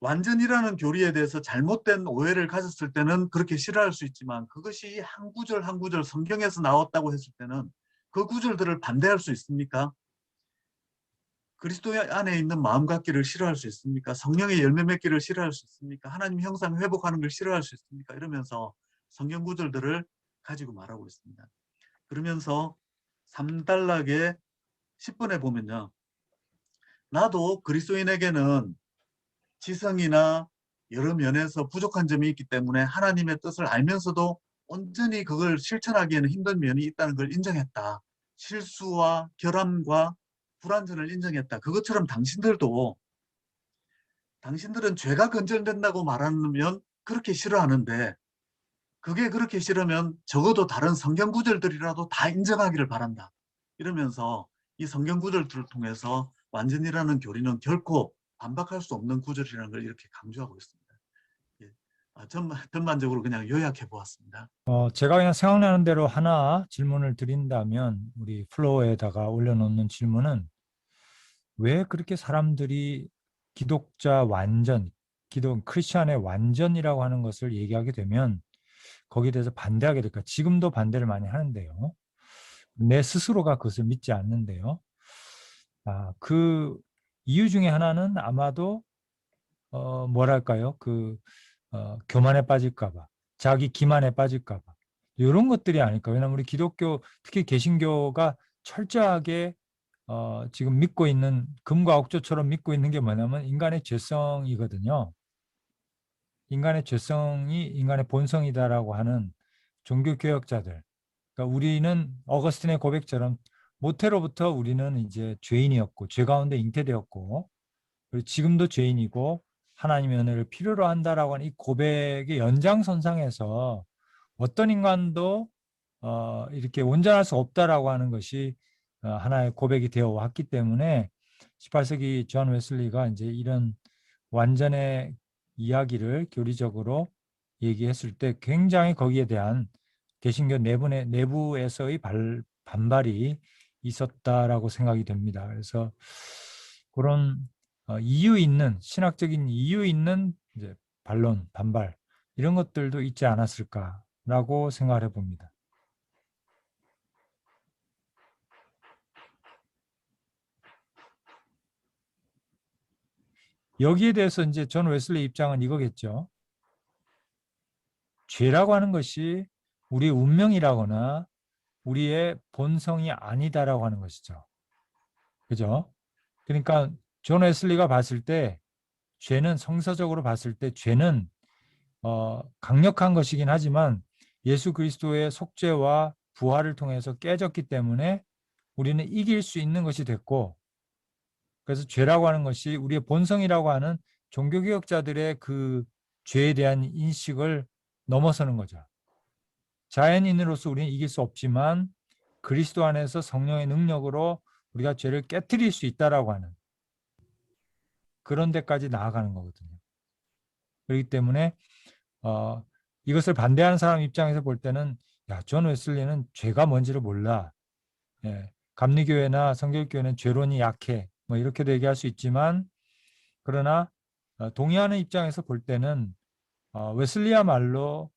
완전이라는 교리에 대해서 잘못된 오해를 가졌을 때는 그렇게 싫어할 수 있지만, 그것이 한 구절 한 구절 성경에서 나왔다고 했을 때는 그 구절들을 반대할 수 있습니까? 그리스도 안에 있는 마음 갖기를 싫어할 수 있습니까? 성령의 열매 맺기를 싫어할 수 있습니까? 하나님 형상 회복하는 걸 싫어할 수 있습니까? 이러면서 성경 구절들을 가지고 말하고 있습니다. 그러면서 3단락의 10번에 보면요, 나도 그리스도인에게는 지성이나 여러 면에서 부족한 점이 있기 때문에 하나님의 뜻을 알면서도 온전히 그걸 실천하기에는 힘든 면이 있다는 걸 인정했다. 실수와 결함과 불완전을 인정했다. 그것처럼 당신들은 죄가 건절된다고 말하면 그렇게 싫어하는데, 그게 그렇게 싫으면 적어도 다른 성경 구절들이라도 다 인정하기를 바란다. 이러면서 이 성경 구절들을 통해서 완전이라는 교리는 결코 반박할 수 없는 구절이라는 걸 이렇게 강조하고 있습니다. 예. 전반적으로 그냥 요약해 보았습니다. 제가 그냥 생각나는 대로 하나 질문을 드린다면, 우리 플로어에다가 올려놓는 질문은, 왜 그렇게 사람들이 기독자 완전, 크리스찬의 완전이라고 하는 것을 얘기하게 되면 거기에 대해서 반대하게 될까? 지금도 반대를 많이 하는데요. 내 스스로가 그것을 믿지 않는데요. 그 이유 중에 하나는 아마도 뭐랄까요? 교만에 빠질까 봐, 자기 기만에 빠질까 봐, 이런 것들이 아닐까. 왜냐하면 우리 기독교, 특히 개신교가 철저하게 지금 믿고 있는, 금과 옥조처럼 믿고 있는 게 뭐냐면 인간의 죄성이거든요. 인간의 죄성이 인간의 본성이다라고 하는 종교개혁자들. 그러니까 우리는 어거스틴의 고백처럼 모태로부터 우리는 이제 죄인이었고, 죄 가운데 잉태되었고, 그리고 지금도 죄인이고 하나님의 은혜를 필요로 한다라고 하는 이 고백의 연장선상에서 어떤 인간도 이렇게 온전할 수 없다라고 하는 것이 하나의 고백이 되어 왔기 때문에 18세기 존 웨슬리가 이제 이런 완전의 이야기를 교리적으로 얘기했을 때 굉장히 거기에 대한 개신교 내부에서의 반발이 있었다라고 생각이 됩니다. 그래서 그런 이유 있는, 신학적인 이유 있는 이제 반발, 이런 것들도 있지 않았을까라고 생각을 해봅니다. 여기에 대해서 이제 존 웨슬리 입장은 이거겠죠. 죄라고 하는 것이 우리의 운명이라거나 우리의 본성이 아니다라고 하는 것이죠. 그죠? 그러니까 존 웨슬리가 봤을 때 죄는, 성서적으로 봤을 때 죄는 강력한 것이긴 하지만 예수 그리스도의 속죄와 부활을 통해서 깨졌기 때문에 우리는 이길 수 있는 것이 됐고, 그래서 죄라고 하는 것이 우리의 본성이라고 하는 종교개혁자들의 그 죄에 대한 인식을 넘어서는 거죠. 자연인으로서 우리는 이길 수 없지만 그리스도 안에서 성령의 능력으로 우리가 죄를 깨트릴 수 있다라고 하는 그런 데까지 나아가는 거거든요. 그렇기 때문에 이것을 반대하는 사람 입장에서 볼 때는 야, 존 웨슬리는 죄가 뭔지를 몰라. 예, 감리교회나 성결교회는 죄론이 약해. 뭐 이렇게도 얘기할 수 있지만, 그러나 동의하는 입장에서 볼 때는 웨슬리야말로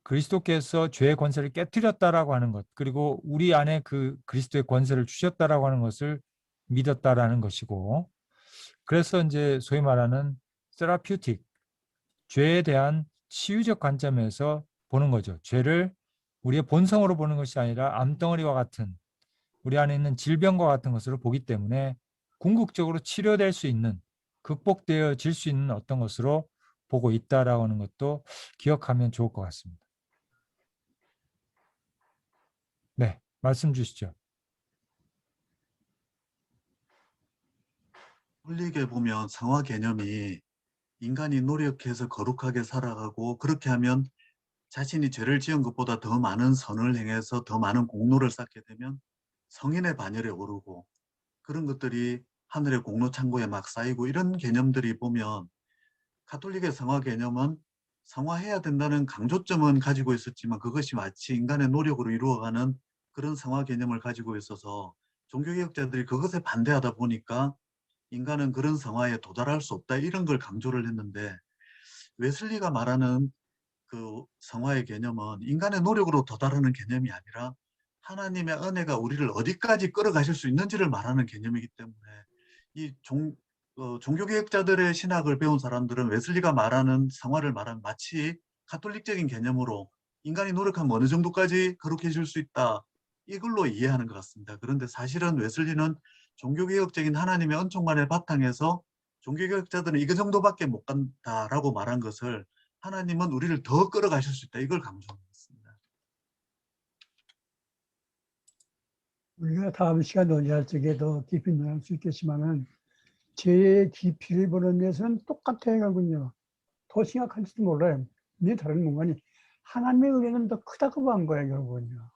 그리스도께서 죄의 권세를 깨뜨렸다라고 하는 것, 그리고 우리 안에 그 그리스도의 권세를 주셨다라고 하는 것을 믿었다라는 것이고, 그래서 이제 소위 말하는 세라퓨틱, 죄에 대한 치유적 관점에서 보는 거죠. 죄를 우리의 본성으로 보는 것이 아니라 암덩어리와 같은, 우리 안에 있는 질병과 같은 것으로 보기 때문에 궁극적으로 치료될 수 있는, 극복되어질 수 있는 어떤 것으로 보고 있다라고 하는 것도 기억하면 좋을 것 같습니다. 네, 말씀 주시죠. 홀릭에 보면 성화 개념이 인간이 노력해서 거룩하게 살아가고 그렇게 하면 자신이 죄를 지은 것보다 더 많은 선을 행해서 더 많은 공로를 쌓게 되면 성인의 반열에 오르고 그런 것들이 하늘의 공로 창고에 막 쌓이고 이런 개념들이 보면 가톨릭의 성화 개념은 성화해야 된다는 강조점은 가지고 있었지만 그것이 마치 인간의 노력으로 이루어가는 그런 성화 개념을 가지고 있어서 종교개혁자들이 그것에 반대하다 보니까 인간은 그런 성화에 도달할 수 없다 이런 걸 강조를 했는데 웨슬리가 말하는 그 성화의 개념은 인간의 노력으로 도달하는 개념이 아니라 하나님의 은혜가 우리를 어디까지 끌어가실 수 있는지를 말하는 개념이기 때문에 이 종교개혁자들의 신학을 배운 사람들은 웨슬리가 말하는 성화를 말하면 마치 가톨릭적인 개념으로 인간이 노력하면 어느 정도까지 거룩해질 수 있다 이걸로 이해하는 것 같습니다. 그런데 사실은 웨슬리는 종교개혁적인 하나님의 은총만을 바탕에서 종교개혁자들은 이거 정도밖에 못 간다라고 말한 것을 하나님은 우리를 더 끌어가실 수 있다. 이걸 강조하는 것 같습니다. 우리가 다음 시간 논의할 적에 더 깊이 논의할 수 있겠지만은 죄의 깊이를 보는 데서는 똑같아요. 더 심각할지도 몰라요. 근데 다른 공간이 하나님의 은혜는 더 크다고 한 거예요, 결국은요.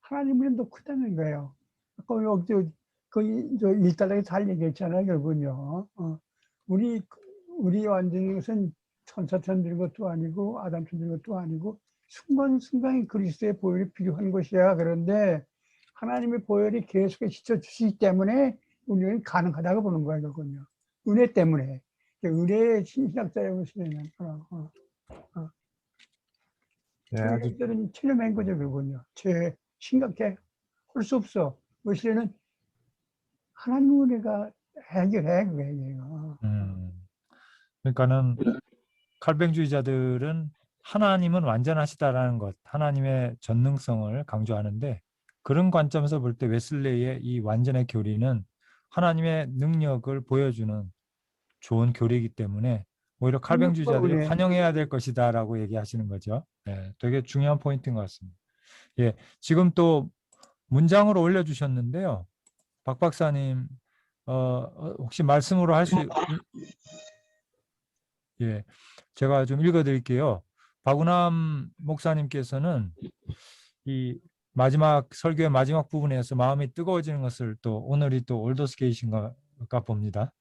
하나님의 은혜는 더 크다는 거예요. 아까 여기 그 1달러에 잘 얘기했잖아요, 결국은요. 우리 완전히 것은 천사처럼 된 것도 아니고 아담처럼 된 것도 아니고 순간순간이 그리스도의 보혈이 필요한 것이야. 그런데 하나님의 보혈이 계속 씻어주시기 때문에 우리는 가능하다고 보는 거예요, 결국은요. 은혜 때문에. 은혜의 신학자의 것이는 네, 아주 우리들은 체념한 거죠, 결국은요. 죄 심각해. 할 수 없어. 것이는 하나님 은혜가 해결해, 그게요. 그러니까는 칼뱅주의자들은 하나님은 완전하시다라는 것, 하나님의 전능성을 강조하는데 그런 관점에서 볼 때 웨슬레이의 이 완전의 교리는 하나님의 능력을 보여주는 좋은 교리이기 때문에 오히려 칼뱅주의자들이 환영해야 될 것이다라고 얘기하시는 거죠. 네, 되게 중요한 포인트인 것 같습니다. 예, 지금 또 문장으로 올려주셨는데요. 박 박사님, 혹시 말씀으로 할 수, 예, 제가 좀 읽어드릴게요. 박운함 목사님께서는 이 마지막 설교의 마지막 부분에서 마음이 뜨거워지는 것을 또 오늘이 또 올더스게이신가 봅니다.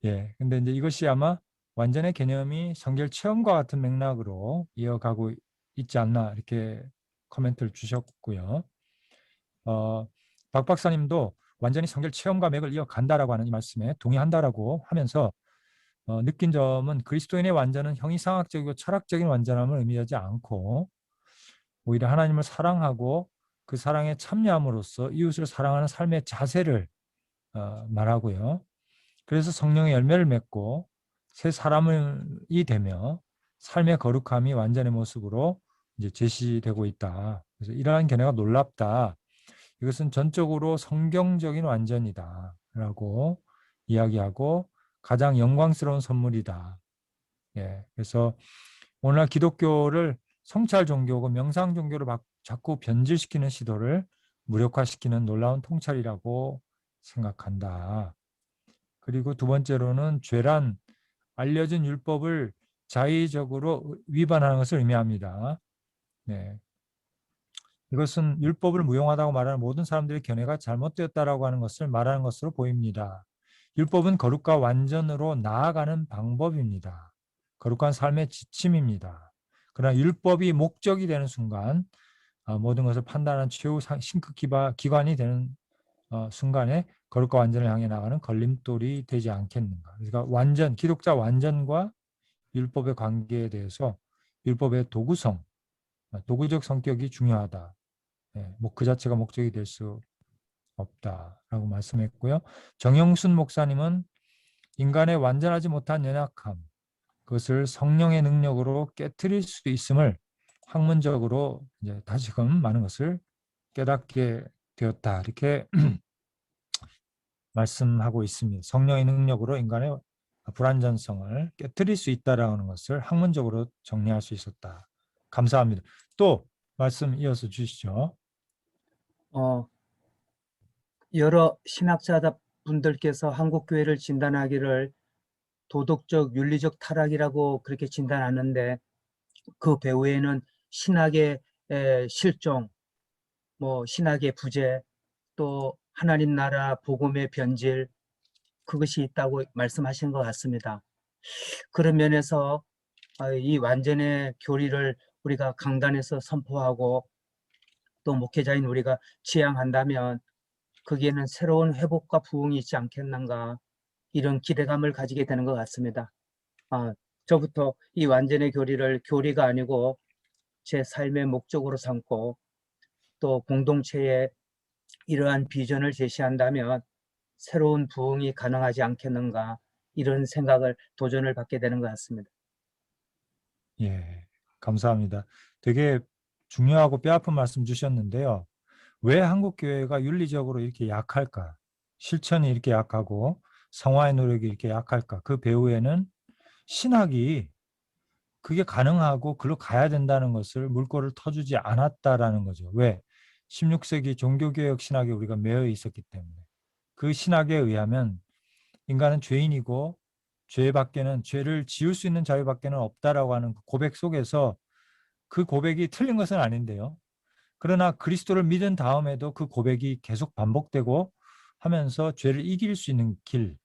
예, 근데 이제 이것이 아마 완전의 개념이 성결 체험과 같은 맥락으로 이어가고 있지 않나 이렇게 코멘트를 주셨고요. 박 박사님도 완전히 성결 체험과 맥을 이어간다라고 하는 이 말씀에 동의한다라고 하면서 느낀 점은 그리스도인의 완전은 형이상학적이고 철학적인 완전함을 의미하지 않고 오히려 하나님을 사랑하고 그 사랑에 참여함으로써 이웃을 사랑하는 삶의 자세를 말하고요. 그래서 성령의 열매를 맺고 새 사람이 되며 삶의 거룩함이 완전의 모습으로 이제 제시되고 있다. 그래서 이러한 견해가 놀랍다. 이것은 전적으로 성경적인 완전이다라고 이야기하고 가장 영광스러운 선물이다. 예, 그래서 오늘날 기독교를 성찰 종교고 명상 종교로 자꾸 변질시키는 시도를 무력화시키는 놀라운 통찰이라고 생각한다. 그리고 두 번째로는 죄란 알려진 율법을 자의적으로 위반하는 것을 의미합니다. 네. 이것은 율법을 무용하다고 말하는 모든 사람들의 견해가 잘못되었다라고 하는 것을 말하는 것으로 보입니다. 율법은 거룩과 완전으로 나아가는 방법입니다. 거룩한 삶의 지침입니다. 그러나 율법이 목적이 되는 순간 모든 것을 판단하는 최후 신급 기관이 되는 순간에 거룩과 완전을 향해 나가는 걸림돌이 되지 않겠는가. 그러니까 기독자 완전과 율법의 관계에 대해서 율법의 도구적 성격이 중요하다. 그 자체가 목적이 될 수 없다라고 말씀했고요. 정영순 목사님은 인간의 완전하지 못한 연약함, 그것을 성령의 능력으로 깨트릴 수 있음을 학문적으로 이제 다시금 많은 것을 깨닫게 되었다. 이렇게 말씀하고 있습니다. 성령의 능력으로 인간의 불완전성을 깨트릴 수 있다라는 것을 학문적으로 정리할 수 있었다. 감사합니다. 또 말씀 이어서 주시죠. 여러 신학자분들께서 한국교회를 진단하기를 도덕적, 윤리적 타락이라고 그렇게 진단하는데 그 배후에는 신학의 실종, 신학의 부재, 또 하나님 나라 복음의 변질, 그것이 있다고 말씀하신 것 같습니다. 그런 면에서 이 완전의 교리를 우리가 강단에서 선포하고 또 목회자인 우리가 지향한다면 거기에는 새로운 회복과 부흥이 있지 않겠는가, 이런 기대감을 가지게 되는 것 같습니다. 저부터 이 완전의 교리를 교리가 아니고 제 삶의 목적으로 삼고 또 공동체에 이러한 비전을 제시한다면 새로운 부흥이 가능하지 않겠는가, 이런 도전을 받게 되는 것 같습니다. 예, 감사합니다. 되게 중요하고 뼈아픈 말씀 주셨는데요. 왜 한국교회가 윤리적으로 이렇게 약할까? 실천이 이렇게 약하고 성화의 노력이 이렇게 약할까? 그 배후에는 신학이 그게 가능하고 글로 가야 된다는 것을 물꼬를 터주지 않았다라는 거죠. 왜? 16세기 종교개혁 신학에 우리가 매여 있었기 때문에. 그 신학에 의하면 인간은 죄인이고 죄를 지을 수 있는 자유밖에는 없다라고 하는 고백 속에서 그 고백이 틀린 것은 아닌데요. 그러나 그리스도를 믿은 다음에도 그 고백이 계속 반복되고 하면서 죄를 이길 수 있는 길,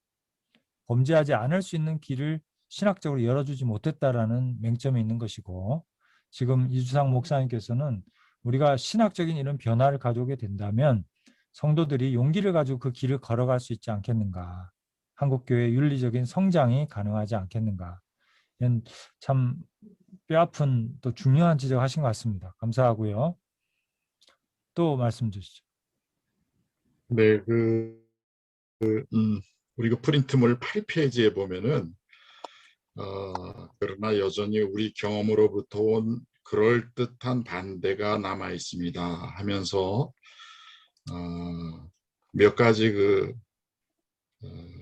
범죄하지 않을 수 있는 길을 신학적으로 열어주지 못했다라는 맹점이 있는 것이고, 지금 이주상 목사님께서는 우리가 신학적인 이런 변화를 가져오게 된다면 성도들이 용기를 가지고 그 길을 걸어갈 수 있지 않겠는가, 한국교회의 윤리적인 성장이 가능하지 않겠는가, 이런 참 뼈아픈 또 중요한 지적하신 것 같습니다. 감사하고요. 또 말씀 주시죠. 네, 우리 프린트물 8페이지에 보면은 그러나 여전히 우리 경험으로부터 온 그럴듯한 반대가 남아 있습니다 하면서 몇 가지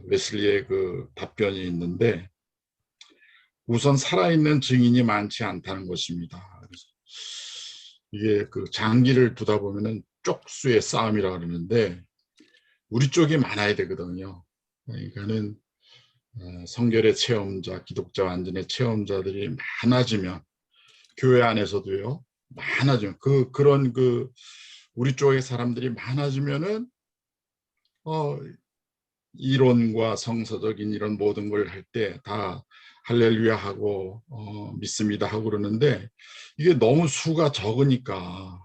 웨슬리의 답변이 있는데, 우선 살아있는 증인이 많지 않다는 것입니다. 그래서 이게 장기를 두다 보면은 쪽수의 싸움이라 그러는데 우리 쪽이 많아야 되거든요. 그러니까는 성결의 체험자, 기독자 완전의 체험자들이 많아지면, 교회 안에서도요, 많아지면 그런 우리 쪽의 사람들이 많아지면은 이론과 성서적인 이런 모든 걸 할 때 다 할렐루야 하고 믿습니다 하고 그러는데, 이게 너무 수가 적으니까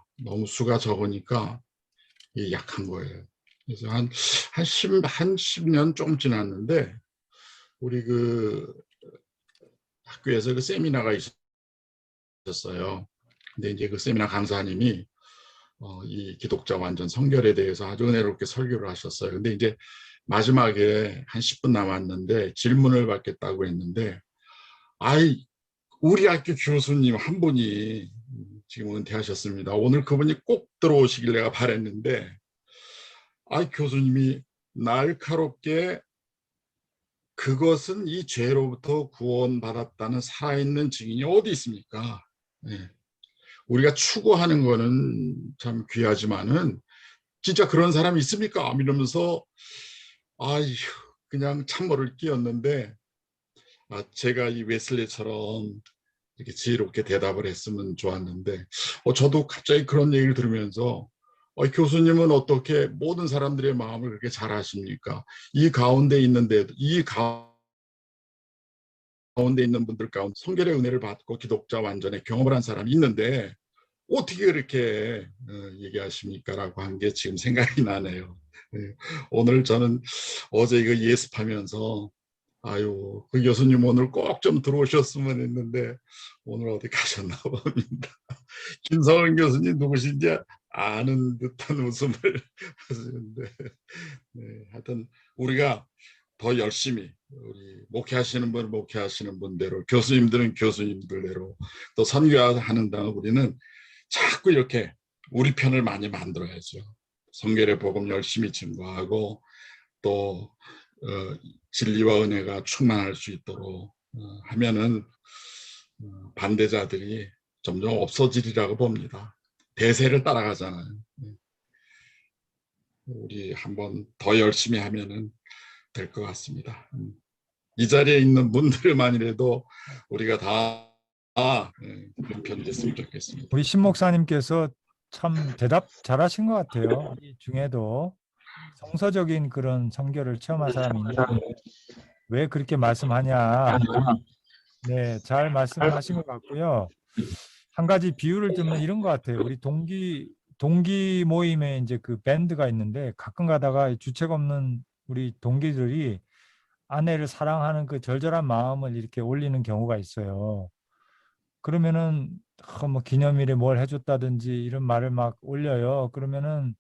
이게 약한 거예요. 그래서 한 10년 좀 지났는데 우리 학교에서 그 세미나가 있었어요. 근데 이제 그 세미나 강사님이 이 기독자 완전 성결에 대해서 아주 은혜롭게 설교를 하셨어요. 근데 이제 마지막에 한 10분 남았는데 질문을 받겠다고 했는데, 우리 학교 교수님 한 분이 지금 은퇴하셨습니다. 오늘 그분이 꼭 들어오시길 내가 바랬는데, 교수님이 날카롭게 그것은 이 죄로부터 구원받았다는 살아있는 증인이 어디 있습니까? 네. 우리가 추구하는 거는 참 귀하지만은 진짜 그런 사람이 있습니까? 이러면서 그냥 찬물을 끼얹는데, 제가 이 웨슬리처럼 이렇게 지혜롭게 대답을 했으면 좋았는데, 저도 갑자기 그런 얘기를 들으면서 교수님은 어떻게 모든 사람들의 마음을 그렇게 잘 아십니까? 이 가운데 있는데도, 이 가운데 있는 분들 가운데 성결의 은혜를 받고 기독자 완전의 경험을 한 사람이 있는데 어떻게 그렇게 얘기하십니까? 라고 한 게 지금 생각이 나네요. 오늘 저는 어제 이거 예습하면서 그 교수님 오늘 꼭 좀 들어오셨으면 했는데 오늘 어디 가셨나 봅니다. 김성은 교수님 누구신지 아는 듯한 웃음을 하시는데, 네, 하여튼 우리가 더 열심히 우리 목회하시는 분 목회하시는 분대로, 교수님들은 교수님들대로 또 선교하는 당을 우리는 자꾸 이렇게 우리 편을 많이 만들어야죠. 성결의 복음 열심히 증거하고 또 진리와 은혜가 충만할 수 있도록 하면은 반대자들이 점점 없어지리라고 봅니다. 대세를 따라가잖아요. 우리 한번 더 열심히 하면은 될 것 같습니다. 이 자리에 있는 분들만이라도 우리가 다 그런 편이 됐으면 좋겠습니다. 우리 신 목사님께서 참 대답 잘하신 것 같아요. 이 중에도 성서적인 그런 성결을 체험한 사람이 있는데 왜 그렇게 말씀하냐. 네, 잘 말씀하신 것 같고요. 한 가지 비유를 들면 이런 것 같아요. 우리 동기 모임에 이제 그 밴드가 있는데 가끔 가다가 주책 없는 우리 동기들이 아내를 사랑하는 그 절절한 마음을 이렇게 올리는 경우가 있어요. 그러면은 뭐 기념일에 뭘 해줬다든지 이런 말을 막 올려요. 그러면은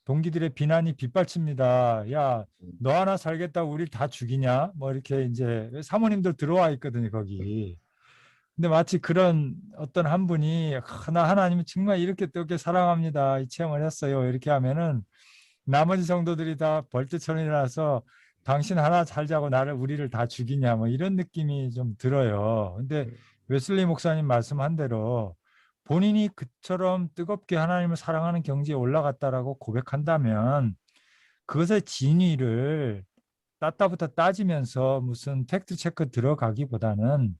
동기들의 비난이 빗발칩니다. 야, 너 하나 살겠다고 우리 다 죽이냐? 뭐 이렇게 이제 사모님들 들어와 있거든요, 거기. 근데 마치 그런 어떤 한 분이 나 하나님은 정말 이렇게 뜨겁게 사랑합니다. 이 체험을 했어요. 이렇게 하면은 나머지 성도들이 다 벌떼처럼 일어나서 당신 하나 살자고 우리를 다 죽이냐 뭐 이런 느낌이 좀 들어요. 근데 웨슬리 목사님 말씀한 대로 본인이 그처럼 뜨겁게 하나님을 사랑하는 경지에 올라갔다라고 고백한다면 그것의 진위를 따따부터 따지면서 무슨 팩트 체크 들어가기보다는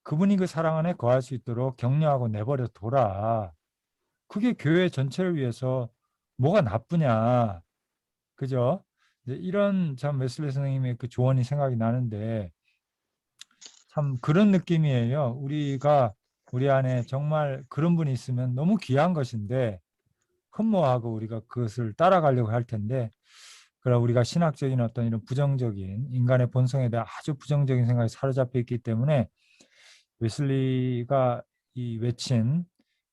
그분이 그 사랑 안에 거할 수 있도록 격려하고 내버려 둬라. 그게 교회 전체를 위해서 뭐가 나쁘냐. 그죠? 이런 참 웨슬리 선생님의 그 조언이 생각이 나는데 참 그런 느낌이에요. 우리가 우리 안에 정말 그런 분이 있으면 너무 귀한 것인데 흠모하고 우리가 그것을 따라가려고 할 텐데 그럼 우리가 신학적인 어떤 이런 부정적인 인간의 본성에 대한 아주 부정적인 생각이 사로잡혀 있기 때문에 웨슬리가 이 외친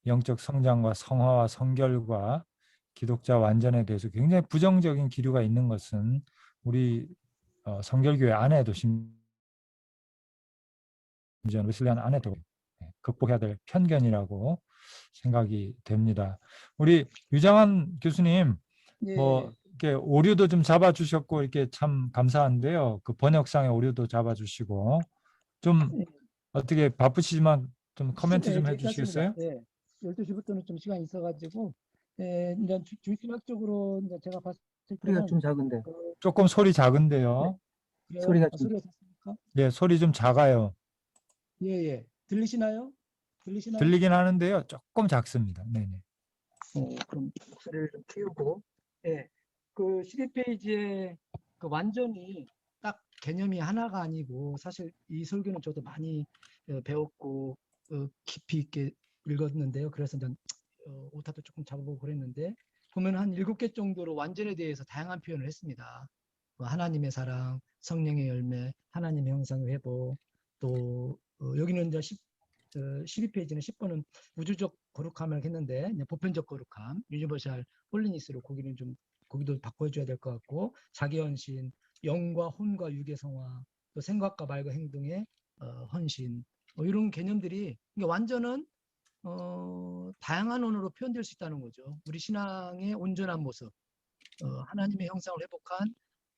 영적 성장과 성화와 성결과 기독자 완전에 대해서 굉장히 부정적인 기류가 있는 것은 우리 성결교회 안에도 심지어 웨슬리안 안에도 극복해야 될 편견이라고 생각이 됩니다. 우리 유장한 교수님 뭐 이렇게 오류도 좀 잡아주셨고 이렇게 참 감사한데요. 그 번역상의 오류도 잡아주시고 좀 어떻게 바쁘시지만 좀 코멘트 좀 해주시겠어요? 네, 12시부터는 좀 시간이 있어가지고 이제 주신학적으로 이제 제가 봤을 소리가 때는 좀 작은데. 조금 소리 작은데요. 그래요? 소리가 좀- 소리가 작습니까? 예, 소리 좀 작아요. 예. 들리시나요? 들리시나요? 들리긴 하는데요. 조금 작습니다. 네네. 그럼 목소리를 좀 키우고, 그 12페이지에 그 완전히 딱 개념이 하나가 아니고 사실 이 설교는 저도 많이 배웠고 깊이 있게 읽었는데요. 그래서 난 오타도 조금 잡아보고 그랬는데 보면 한 7개 정도로 완전에 대해서 다양한 표현을 했습니다. 하나님의 사랑, 성령의 열매, 하나님의 형상 회복, 또 여기는 이제 12페이지는 10번은 우주적 거룩함을 했는데 이제 보편적 거룩함, 유니버셜 홀리니스로 거기도 바꿔줘야 될 것 같고, 자기헌신, 영과 혼과 육의 성화, 또 생각과 말과 행동의 헌신, 이런 개념들이 완전은 다양한 언어로 표현될 수 있다는 거죠. 우리 신앙의 온전한 모습, 하나님의 형상을 회복한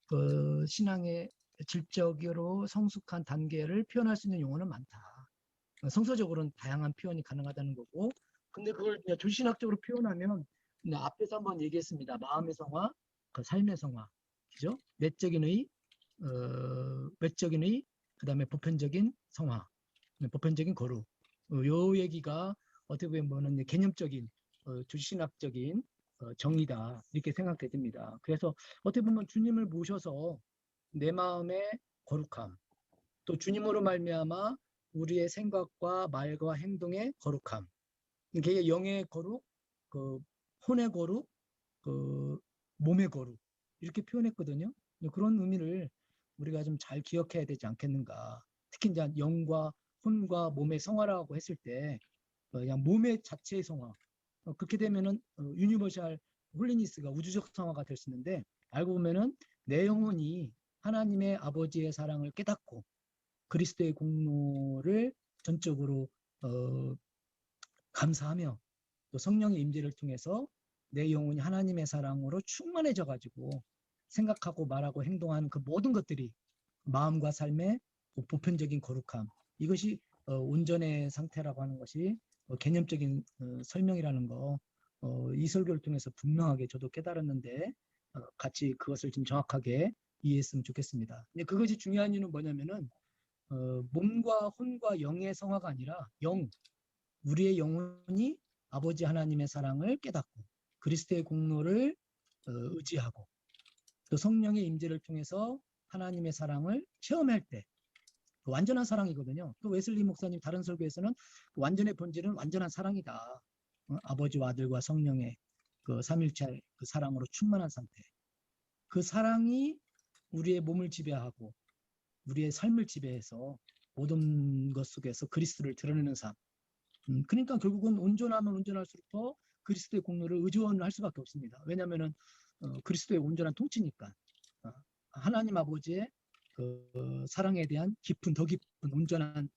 그 신앙의 질적으로 성숙한 단계를 표현할 수 있는 용어는 많다. 성서적으로는 다양한 표현이 가능하다는 거고, 근데 그걸 그냥 조신학적으로 표현하면 앞에서 한번 얘기했습니다. 마음의 성화, 그 삶의 성화, 그죠? 외적인 의, 외적인 의, 그다음에 보편적인 성화, 보편적인 거룩. 요 얘기가 어떻게 보면 이제 개념적인 조신학적인 정의다 이렇게 생각됩니다. 그래서 어떻게 보면 주님을 모셔서 내 마음의 거룩함, 또 주님으로 말미암아 우리의 생각과 말과 행동의 거룩함, 이게 영의 거룩, 그 혼의 거룩, 그 몸의 거룩 이렇게 표현했거든요. 그런 의미를 우리가 좀 잘 기억해야 되지 않겠는가. 특히 이제 영과 혼과 몸의 성화라고 했을 때 그냥 몸의 자체의 성화, 그렇게 되면은 유니버셜 홀리니스가 우주적 성화가 될 수 있는데, 알고 보면은 내 영혼이 하나님의 아버지의 사랑을 깨닫고 그리스도의 공로를 전적으로 감사하며 또 성령의 임재를 통해서 내 영혼이 하나님의 사랑으로 충만해져 가지고 생각하고 말하고 행동하는 그 모든 것들이 마음과 삶의 보편적인 거룩함, 이것이 온전의 상태라고 하는 것이 개념적인 설명이라는 거, 이 설교를 통해서 분명하게 저도 깨달았는데 같이 그것을 좀 정확하게 이해했으면 좋겠습니다. 근데 그것이 중요한 이유는 뭐냐면은 몸과 혼과 영의 성화가 아니라 우리의 영혼이 아버지 하나님의 사랑을 깨닫고 그리스도의 공로를 의지하고 또 성령의 임재를 통해서 하나님의 사랑을 체험할 때 완전한 사랑이거든요. 또 웨슬리 목사님 다른 설교에서는 완전의 본질은 완전한 사랑이다. 아버지와 아들과 성령의 그 삼일체 그 사랑으로 충만한 상태. 그 사랑이 우리의 몸을 지배하고 우리의 삶을 지배해서 모든 것 속에서 그리스도를 드러내는 삶. 그러니까 결국은 온전하면 온전할수록 더 그리스도의 공로를 의존할 수밖에 없습니다. 왜냐하면은 그리스도의 온전한 통치니까. 하나님 아버지의 그 사랑에 대한 더 깊은 온전한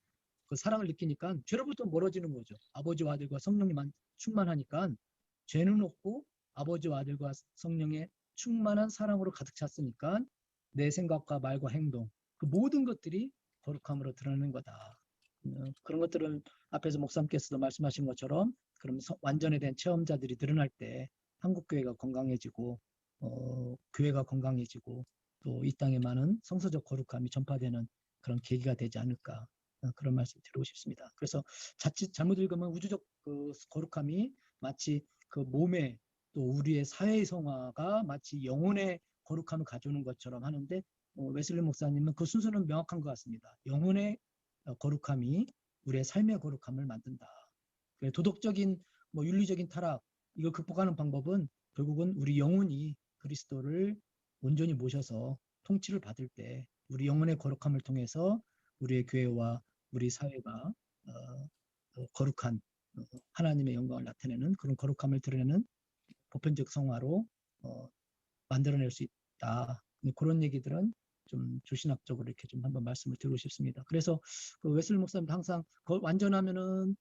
그 사랑을 느끼니까 죄로부터 멀어지는 거죠. 아버지와 아들과 성령님만 충만하니까 죄는 없고 아버지와 아들과 성령의 충만한 사랑으로 가득 찼으니까 내 생각과 말과 행동, 그 모든 것들이 거룩함으로 드러나는 거다. 그런 것들은 앞에서 목사님께서도 말씀하신 것처럼 그럼 완전에 대한 체험자들이 늘어날 때 한국교회가 건강해지고 교회가 건강해지고 또 이 땅에 많은 성서적 거룩함이 전파되는 그런 계기가 되지 않을까, 그런 말씀 드리고 싶습니다. 그래서 자칫 잘못 읽으면 우주적 그 거룩함이 마치 그 몸의 또 우리의 사회의 성화가 마치 영혼의 거룩함을 가져오는 것처럼 하는데, 웨슬리 목사님은 그 순서는 명확한 것 같습니다. 영혼의 거룩함이 우리의 삶의 거룩함을 만든다. 도덕적인 윤리적인 타락, 이걸 극복하는 방법은 결국은 우리 영혼이 그리스도를 온전히 모셔서 통치를 받을 때 우리 영혼의 거룩함을 통해서 우리의 교회와 우리 사회가 거룩한 하나님의 영광을 나타내는 그런 거룩함을 드러내는 보편적 성화로 만들어낼 수 있다. 그런 얘기들은 좀 조신학적으로 이렇게 좀 한번 말씀을 드리고 싶습니다. 그래서 그 웨슬리 목사님도 항상 완전하면은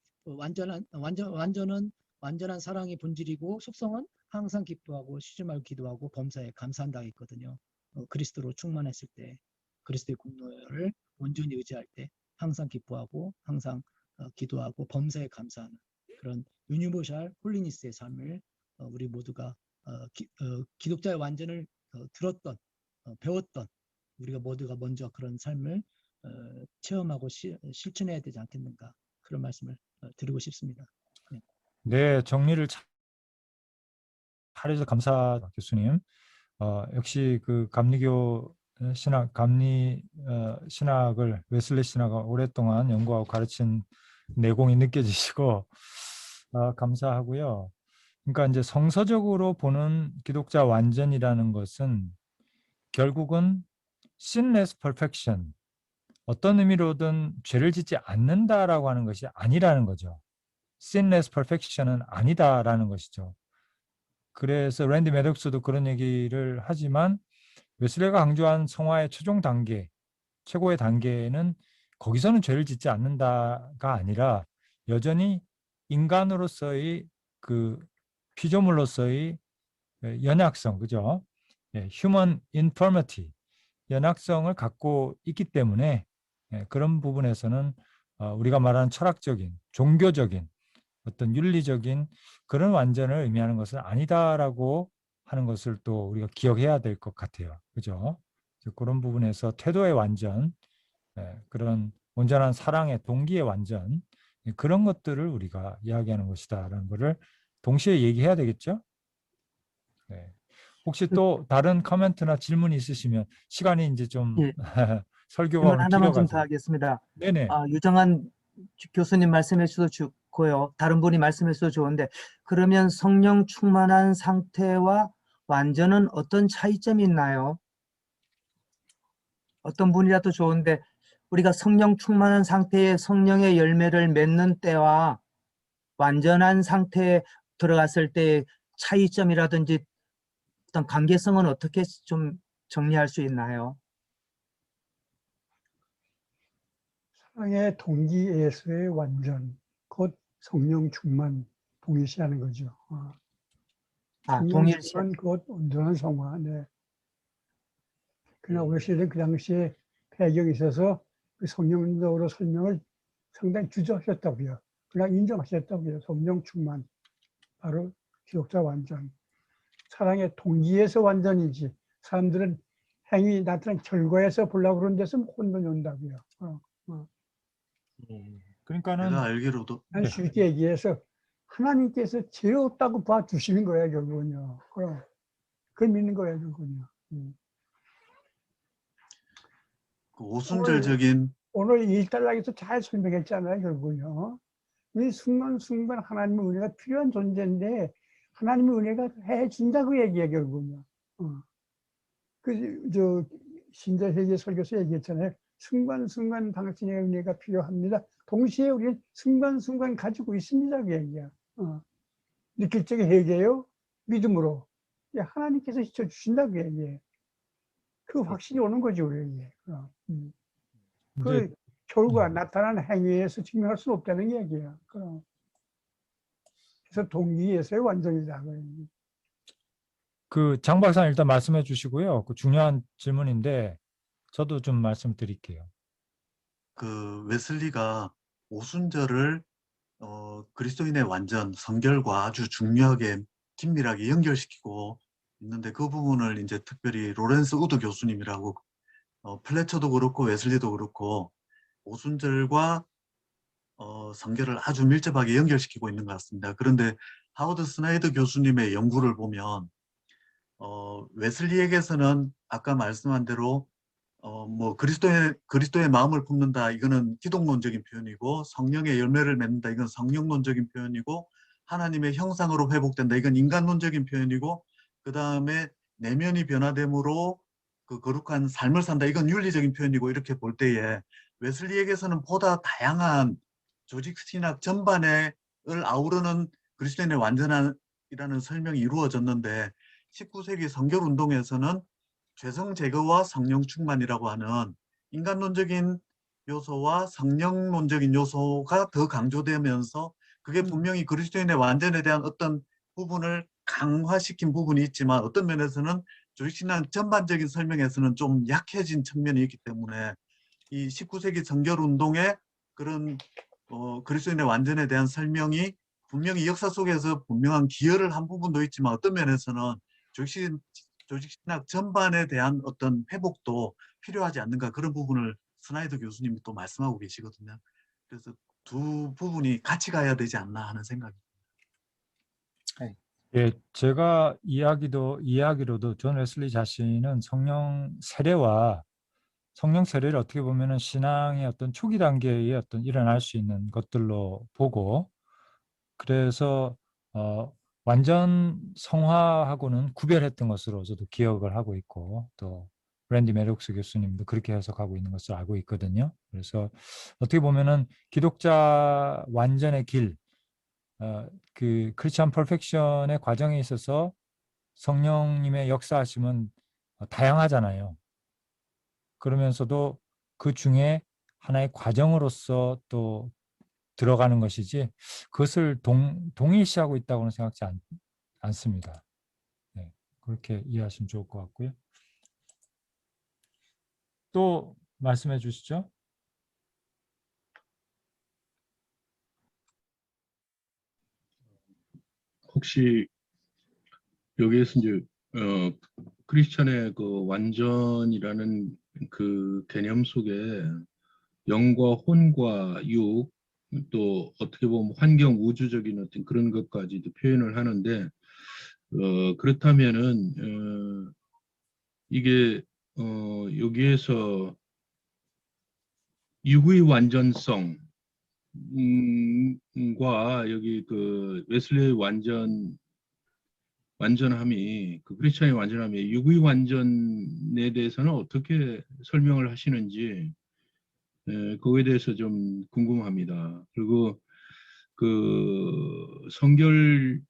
완전한 사랑의 본질이고 속성은 항상 기뻐하고 쉬지 말고 기도하고 범사에 감사한다 했거든요. 그리스도로 충만했을 때 그리스도의 공로를 온전히 의지할 때 항상 기뻐하고 항상 기도하고 범사에 감사하는 그런 유니버셜 홀리니스의 삶을 우리 모두가 기독자의 완전을 들었던 배웠던 우리가 모두가 먼저 그런 삶을 체험하고 실천해야 되지 않겠는가, 그런 말씀을 드리고 싶습니다. 네, 정리를 잘해서 감사합니다, 교수님. 역시 그 감리교 신학을 웨슬리 신학을 오랫동안 연구하고 가르친 내공이 느껴지시고 감사하고요. 그러니까 이제 성서적으로 보는 기독자 완전이라는 것은 결국은 sinless perfection, 어떤 의미로든 죄를 짓지 않는다라고 하는 것이 아니라는 거죠. sinless perfection은 아니다라는 것이죠. 그래서 랜디 매독스도 그런 얘기를 하지만 웨슬레가 강조한 성화의 최종 단계, 최고의 단계는 거기서는 죄를 짓지 않는다가 아니라 여전히 인간으로서의 그 피조물로서의 연약성, 그죠? human infirmity, 연약성을 갖고 있기 때문에 그런 부분에서는 우리가 말하는 철학적인, 종교적인 어떤 윤리적인 그런 완전을 의미하는 것은 아니다라고 하는 것을 또 우리가 기억해야 될 것 같아요. 그죠? 그런 부분에서 태도의 완전, 그런 온전한 사랑의 동기의 완전, 그런 것들을 우리가 이야기하는 것이다라는 것을 동시에 얘기해야 되겠죠? 네. 혹시 또 다른 코멘트나 질문이 있으시면 시간이 이제 좀 예, 설교가 질문 오늘 하나만 좀 더 길어가지고. 하겠습니다. 네네. 유정한 교수님 말씀해 주셔도 좋고요. 다른 분이 말씀해 주셔도 좋은데, 그러면 성령 충만한 상태와 완전은 어떤 차이점이 있나요? 어떤 분이라도 좋은데, 우리가 성령 충만한 상태에 성령의 열매를 맺는 때와 완전한 상태에 들어갔을 때의 차이점이라든지 어떤 관계성은 어떻게 좀 정리할 수 있나요? 사랑의 동기에서의 완전, 곧 성령 충만, 동일시하는 거죠. 성령 동일시. 충만, 곧 온전한 성화. 네. 그러나 웨슬리는 그 당시에 배경이 있어서 그 성령적으로 설명을 상당히 주저하셨다고요. 그냥 인정하셨다고요. 성령 충만, 바로 기독자 완전. 사랑의 동기에서 완전이지. 사람들은 행위 나타난 결과에서 보려고 그러는 데서 혼돈이 온다고요. 그러니까는 제가 알기로도 난 쉽게 얘기해서 하나님께서 죄 없다고 봐주시는 거예요, 결국은요. 그걸 믿는 거예요, 결국은요. 그 오순절적인 오늘 일단락에서 잘 설명했잖아요, 결국은요. 이 순간순간 하나님의 은혜가 필요한 존재인데 하나님의 은혜가 해준다고 얘기해요, 결국은요. 신자세계 설교서 얘기했잖아요. 순간순간 당신의 은혜가 필요합니다. 동시에 우리는 순간순간 가지고 있습니다, 그 얘기야. 느낄적인 회개요, 믿음으로. 하나님께서 시켜주신다, 그 얘기예요. 그 확신이 오는 거지, 우리에게. 그 결과, 나타난 행위에서 증명할 수 없다는 얘기야. 그래서 동기에서의 완전이다. 그 장 박사님 일단 말씀해 주시고요. 그 중요한 질문인데 저도 좀 말씀드릴게요. 그 웨슬리가 오순절을 그리스도인의 완전, 성결과 아주 중요하게 긴밀하게 연결시키고 있는데 그 부분을 이제 특별히 로렌스 우드 교수님이라고 플래처도 그렇고 웨슬리도 그렇고 오순절과 성결을 아주 밀접하게 연결시키고 있는 것 같습니다. 그런데 하워드 스나이더 교수님의 연구를 보면 웨슬리에게서는 아까 말씀한 대로 뭐 그리스도의 마음을 품는다 이거는 기독론적인 표현이고 성령의 열매를 맺는다 이건 성령론적인 표현이고 하나님의 형상으로 회복된다 이건 인간론적인 표현이고 그 다음에 내면이 변화됨으로 그 거룩한 삶을 산다 이건 윤리적인 표현이고 이렇게 볼 때에 웨슬리에게서는 보다 다양한 조직신학 전반을 아우르는 그리스도인의 완전한이라는 설명이 이루어졌는데 19세기 성결운동에서는 죄성 제거와 성령 충만이라고 하는 인간론적인 요소와 성령론적인 요소가 더 강조되면서 그게 분명히 그리스도인의 완전에 대한 어떤 부분을 강화시킨 부분이 있지만 어떤 면에서는 조직신앙 전반적인 설명에서는 좀 약해진 측면이 있기 때문에 이 19세기 성결운동의 그런 그리스도인의 완전에 대한 설명이 분명히 역사 속에서 분명한 기여를 한 부분도 있지만 어떤 면에서는 조직신학 전반에 대한 어떤 회복도 필요하지 않는가 그런 부분을 스나이더 교수님이 또 말씀하고 계시거든요. 그래서 두 부분이 같이 가야 되지 않나 하는 생각입니다. 예, 제가 이야기로도 존 웨슬리 자신은 성령 세례를 어떻게 보면은 신앙의 어떤 초기 단계에 어떤 일어날 수 있는 것들로 보고 그래서 완전 성화하고는 구별했던 것으로 저도 기억을 하고 있고 또 랜디 메독스 교수님도 그렇게 해석하고 있는 것을 알고 있거든요. 그래서 어떻게 보면은 기독자 완전의 길, 그 크리스천 퍼펙션의 과정에 있어서 성령님의 역사하심은 다양하잖아요. 그러면서도 그 중에 하나의 과정으로서 또 들어가는 것이지 그것을 동일시하고 있다고는 생각지 않습니다. 네, 그렇게 이해하시면 좋을 것 같고요. 또 말씀해 주시죠. 혹시 여기에서 이제 크리스천의 그 완전이라는 그 개념 속에 영과 혼과 육, 또 어떻게 보면 환경 우주적인 어떤 그런 것까지도 표현을 하는데, 그렇다면은 이게 여기에서 육의 완전성 과 여기 그 웨슬리의 완전함이, 그 크리스천의 완전함이 육의 완전에 대해서는 어떻게 설명을 하시는지 그거에 대해서 좀 궁금합니다. 그리고 그 성결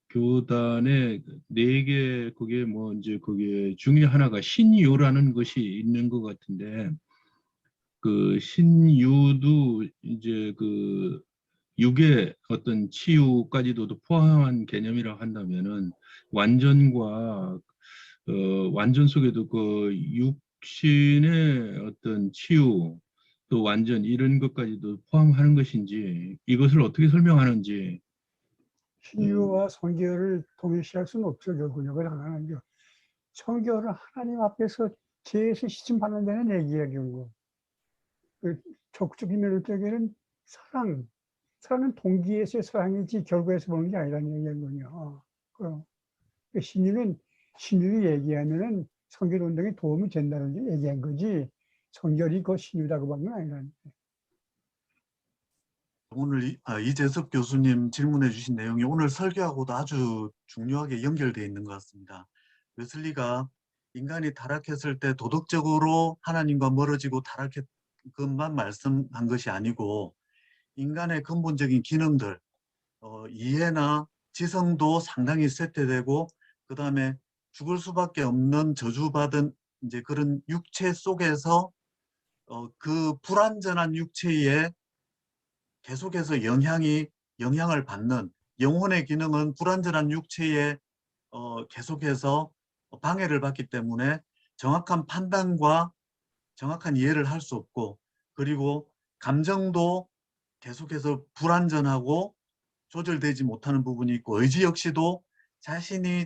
교단의 네 개, 그게 뭐 이제 그게 중에 하나가 신유라는 것이 있는 것 같은데, 그 신유도 이제 그 육의 어떤 치유까지도 포함한 개념이라 한다면은 완전과 완전 속에도 그 육신의 어떤 치유 또 완전 이런 것까지도 포함하는 것인지, 이것을 어떻게 설명하는지. 신유와 성결을 동일시할 수는 없죠. 결국은 이걸 하나는 게 성결은 하나님 앞에서 죄에서 씻음받는 데는 얘기야. 결국 그 적극적인 면적에는 사랑은 동기에서의 사랑이지 결과에서 보는 게 아니라는 얘기거든요. 그 신유를 얘기하면은 성결 운동에 도움이 된다는 얘기한 거지, 성결이 그 신유라고 보는 건 아니라는 거예요. 오늘 이재석 교수님 질문해 주신 내용이 오늘 설교하고도 아주 중요하게 연결되어 있는 것 같습니다. 웨슬리가 인간이 타락했을 때 도덕적으로 하나님과 멀어지고 타락했 것만 말씀한 것이 아니고, 인간의 근본적인 기능들, 이해나 지성도 상당히 쇠퇴되고, 그 다음에 죽을 수밖에 없는 저주받은 이제 그런 육체 속에서 그 불완전한 육체에 계속해서 영향을 받는, 영혼의 기능은 불완전한 육체에 계속해서 방해를 받기 때문에 정확한 판단과 정확한 이해를 할 수 없고, 그리고 감정도 계속해서 불완전하고 조절되지 못하는 부분이 있고, 의지 역시도 자신이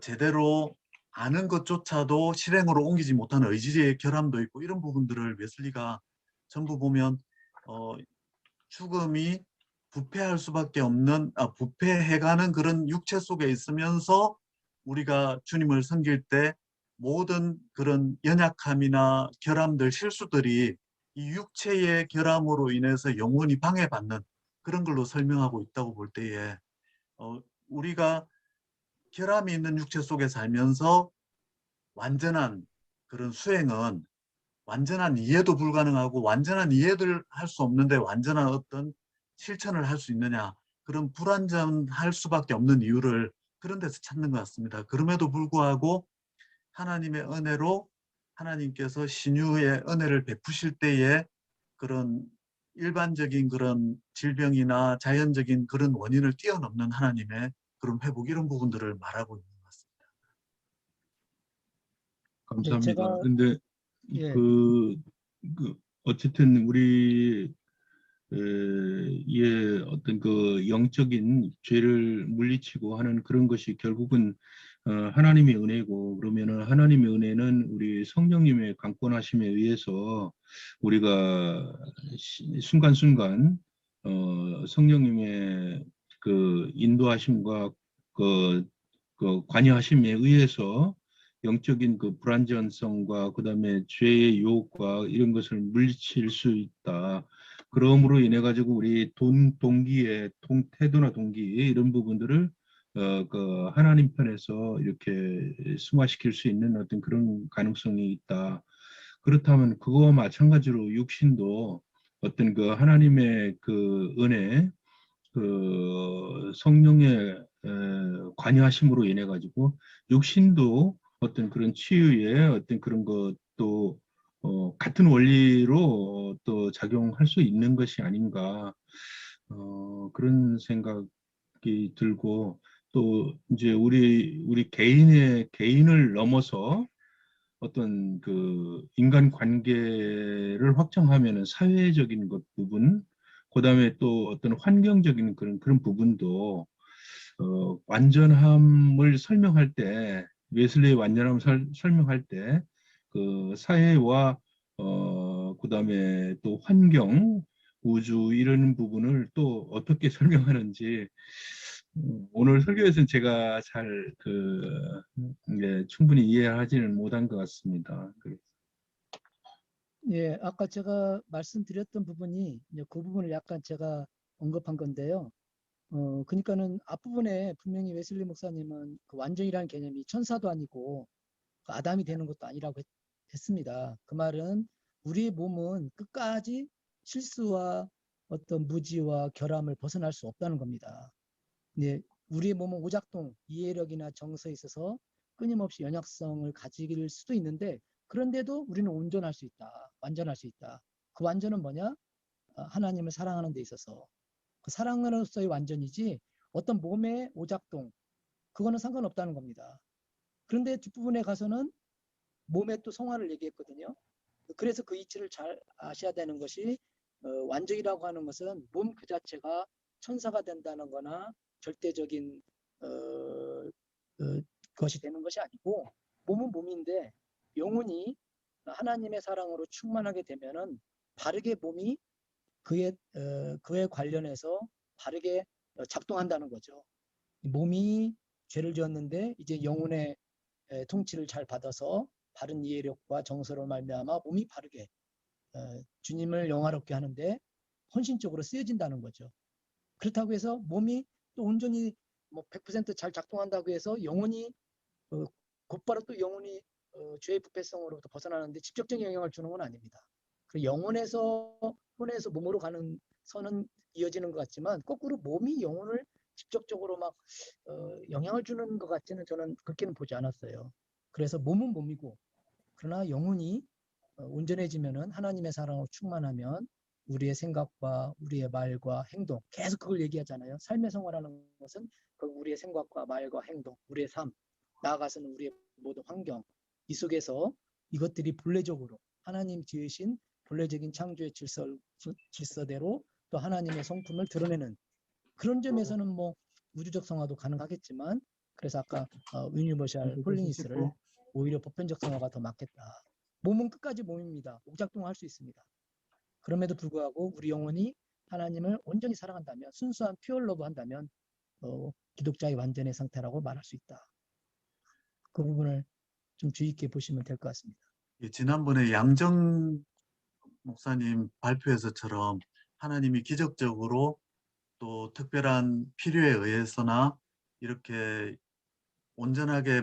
제대로 아는 것조차도 실행으로 옮기지 못하는 의지의 결함도 있고, 이런 부분들을 웨슬리가 전부 보면 죽음이 부패할 수밖에 없는, 부패해가는 그런 육체 속에 있으면서 우리가 주님을 섬길 때 모든 그런 연약함이나 결함들, 실수들이 이 육체의 결함으로 인해서 영원히 방해받는 그런 걸로 설명하고 있다고 볼 때에, 우리가 결함이 있는 육체 속에 살면서 완전한 그런 수행은 완전한 이해도 불가능하고, 완전한 이해를 할 수 없는데 완전한 어떤 실천을 할 수 있느냐, 그런 불완전할 수밖에 없는 이유를 그런 데서 찾는 것 같습니다. 그럼에도 불구하고 하나님의 은혜로 하나님께서 신유의 은혜를 베푸실 때에 그런 일반적인 그런 질병이나 자연적인 그런 원인을 뛰어넘는 하나님의 그런 회복, 이런 부분들을 말하고 있는 것 같습니다. 감사합니다. 제가 근데 예, 그 어쨌든 우리 의 어떤 그 영적인 죄를 물리치고 하는 그런 것이 결국은 하나님의 은혜고, 그러면은 하나님의 은혜는 우리 성령님의 강권하심에 의해서 우리가 순간순간 성령님의 그 인도하심과 그 관여하심에 의해서 영적인 그 불완전성과 그다음에 죄의 유혹과 이런 것을 물리칠 수 있다. 그러므로 인해 가지고 우리 동기의 태도나 동기 이런 부분들을 그 하나님 편에서 이렇게 승화시킬 수 있는 어떤 그런 가능성이 있다. 그렇다면 그거와 마찬가지로 육신도 어떤 그 하나님의 그 은혜, 그 성령의 관여하심으로 인해 가지고 육신도 어떤 그런 치유의 어떤 그런 것도 같은 원리로 또 작용할 수 있는 것이 아닌가 그런 생각이 들고 또 이제 우리 개인을 넘어서 어떤 그 인간 관계를 확장하면은 사회적인 것 부분, 그다음에 또 어떤 환경적인 그런 부분도 완전함을 설명할 때 웨슬리의 완전함을 설명할 때 그 사회와 그다음에 또 환경, 우주 이런 부분을 또 어떻게 설명하는지 오늘 설교에서는 제가 잘 충분히 이해하지는 못한 것 같습니다. 예, 아까 제가 말씀드렸던 부분이 이제 그 부분을 약간 제가 언급한 건데요. 그러니까는 앞부분에 분명히 웨슬리 목사님은 그 완전이라는 개념이 천사도 아니고 그 아담이 되는 것도 아니라고 했습니다. 그 말은 우리의 몸은 끝까지 실수와 어떤 무지와 결함을 벗어날 수 없다는 겁니다. 네, 우리의 몸은 오작동, 이해력이나 정서에 있어서 끊임없이 연약성을 가질 수도 있는데 그런데도 우리는 온전할 수 있다. 완전할 수 있다. 그 완전은 뭐냐? 하나님을 사랑하는 데 있어서 그 사랑으로서의 완전이지 어떤 몸의 오작동 그거는 상관없다는 겁니다. 그런데 뒷부분에 가서는 몸의 또 성화를 얘기했거든요. 그래서 그 이치를 잘 아셔야 되는 것이 완전이라고 하는 것은 몸 그 자체가 천사가 된다는 거나 절대적인 것이 되는 것이 아니고 몸은 몸인데 영혼이 하나님의 사랑으로 충만하게 되면은 바르게 몸이 그에 관련해서 바르게 작동한다는 거죠. 몸이 죄를 지었는데 이제 영혼의 통치를 잘 받아서 바른 이해력과 정서로 말미암아 몸이 바르게 주님을 영화롭게 하는데 헌신적으로 쓰여진다는 거죠. 그렇다고 해서 몸이 또 온전히 뭐 100% 잘 작동한다고 해서 영혼이 곧바로 또 영혼이 죄의 부패성으로부터 벗어나는데 직접적인 영향을 주는 건 아닙니다. 그 영혼에서 혼에서 몸으로 가는 선은 이어지는 것 같지만 거꾸로 몸이 영혼을 직접적으로 막 영향을 주는 것 같지는 저는 그렇게는 보지 않았어요. 그래서 몸은 몸이고 그러나 영혼이 온전해지면은 하나님의 사랑으로 충만하면 우리의 생각과 우리의 말과 행동 계속 그걸 얘기하잖아요. 삶의 생활하는 것은 그 우리의 생각과 말과 행동, 우리의 삶, 나아가서는 우리의 모든 환경 이 속에서 이것들이 본래적으로 하나님 지으신 본래적인 창조의 질서대로 또 하나님의 성품을 드러내는 그런 점에서는 뭐 우주적 성화도 가능하겠지만 그래서 아까 유니버셜 홀리니스를 오히려 보편적 성화가 더 맞겠다. 몸은 끝까지 몸입니다. 오작동할 수 있습니다. 그럼에도 불구하고 우리 영혼이 하나님을 온전히 사랑한다면 순수한 퓨어 러브 한다면 기독자의 완전의 상태라고 말할 수 있다. 그 부분을 좀 주의 있게 보시면 될 것 같습니다. 지난번에 양정 목사님 발표에서처럼 하나님이 기적적으로 또 특별한 필요에 의해서나 이렇게 온전하게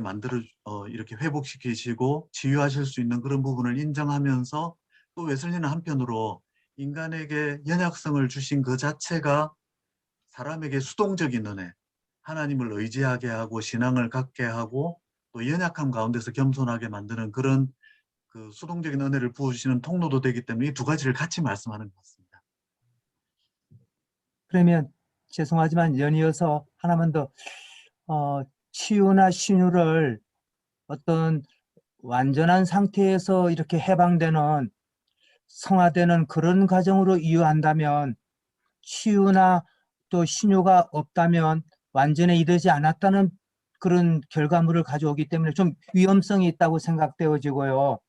이렇게 회복시키시고 치유하실 수 있는 그런 부분을 인정하면서 또 웨슬리는 한편으로 인간에게 연약성을 주신 그 자체가 사람에게 수동적인 은혜, 하나님을 의지하게 하고 신앙을 갖게 하고 또 연약함 가운데서 겸손하게 만드는 그런 그 수동적인 은혜를 부어주시는 통로도 되기 때문에 이 두 가지를 같이 말씀하는 것 같습니다. 그러면 죄송하지만 연이어서 하나만 더 치유나 신유를 어떤 완전한 상태에서 이렇게 해방되는 성화되는 그런 과정으로 이유한다면 치유나 또 신유가 없다면 완전히 이르지 않았다는 그런 결과물을 가져오기 때문에 좀 위험성이 있다고 생각되어지고요.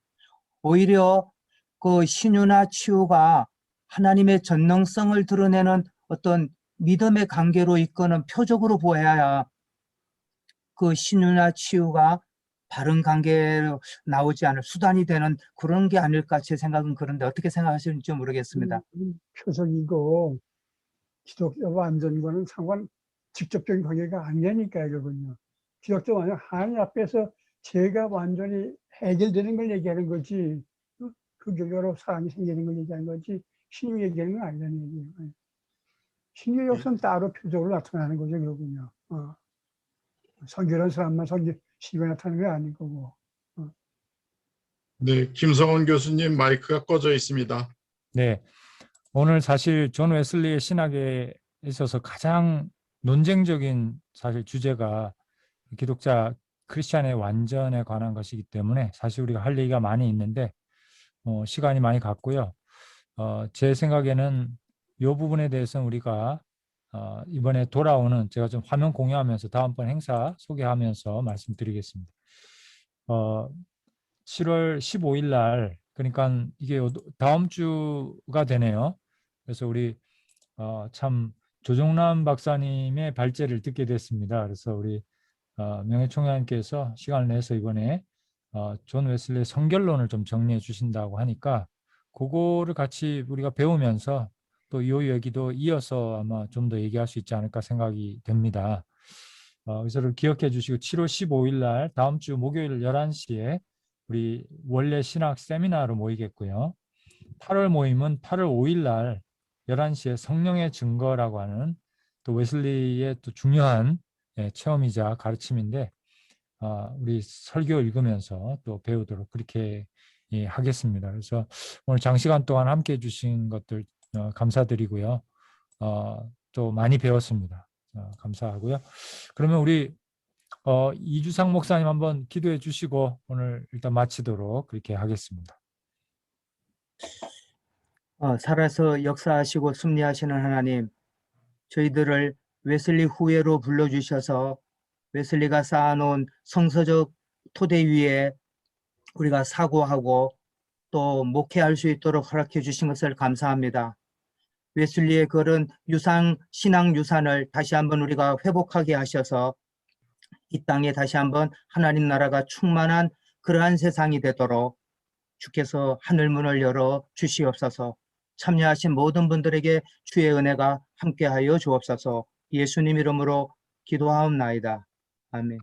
오히려 그 신유나 치유가 하나님의 전능성을 드러내는 어떤 믿음의 관계로 이끄는 표적으로 보여야 그 신유나 치유가 바른 관계로 나오지 않을 수단이 되는 그런 게 아닐까 제 생각은 그런데 어떻게 생각하시는지 모르겠습니다. 표적이고 기독교 완전과는 직접적인 관계가 아니라니까요, 그거는요. 기독교 완전 하나님 앞에서 죄가 완전히 해결되는 걸 얘기하는 거지, 그 결과로 사랑이 생기는 걸 얘기하는 거지, 신유 얘기하는 건 아니라는 얘기예요. 신유 역사는 따로 표적으로 나타나는 거죠, 그거군요. 성결한 사람만 신유가 나타나는 게 아닌 거고. 네, 김성원 교수님 마이크가 꺼져 있습니다. 네, 오늘 사실 존 웨슬리의 신학에 있어서 가장 논쟁적인 사실 주제가 기독자 크리스찬의 완전에 관한 것이기 때문에 사실 우리가 할 얘기가 많이 있는데 시간이 많이 갔고요. 제 생각에는 이 부분에 대해서는 우리가 이번에 돌아오는 제가 좀 화면 공유하면서 다음번 행사 소개하면서 말씀드리겠습니다. 7월 15일 날, 그러니까 이게 다음 주가 되네요. 그래서 우리 참 조정남 박사님의 발제를 듣게 됐습니다. 그래서 우리 명예총장님께서 시간을 내서 이번에 존 웨슬리의 성결론을 좀 정리해 주신다고 하니까 그거를 같이 우리가 배우면서 또 이 얘기도 이어서 아마 좀 더 얘기할 수 있지 않을까 생각이 됩니다. 그래서 기억해 주시고 7월 15일 날 다음 주 목요일 11시에 우리 원래 신학 세미나로 모이겠고요. 8월 모임은 8월 5일 날 11시에 성령의 증거라고 하는 또 웨슬리의 또 중요한 체험이자 가르침인데 우리 설교 읽으면서 또 배우도록 그렇게 하겠습니다. 그래서 오늘 장시간 동안 함께 해주신 것들 감사드리고요. 또 많이 배웠습니다. 감사하고요. 그러면 우리 이주상 목사님 한번 기도해 주시고 오늘 일단 마치도록 그렇게 하겠습니다. 살아서 역사하시고 승리하시는 하나님, 저희들을 웨슬리 후예로 불러주셔서 웨슬리가 쌓아놓은 성서적 토대 위에 우리가 사고하고 또 목회할 수 있도록 허락해 주신 것을 감사합니다. 웨슬리의 그런 신앙 유산을 다시 한번 우리가 회복하게 하셔서 이 땅에 다시 한번 하나님 나라가 충만한 그러한 세상이 되도록 주께서 하늘문을 열어 주시옵소서. 참여하신 모든 분들에게 주의 은혜가 함께하여 주옵소서. 예수님 이름으로 기도하옵나이다. 아멘.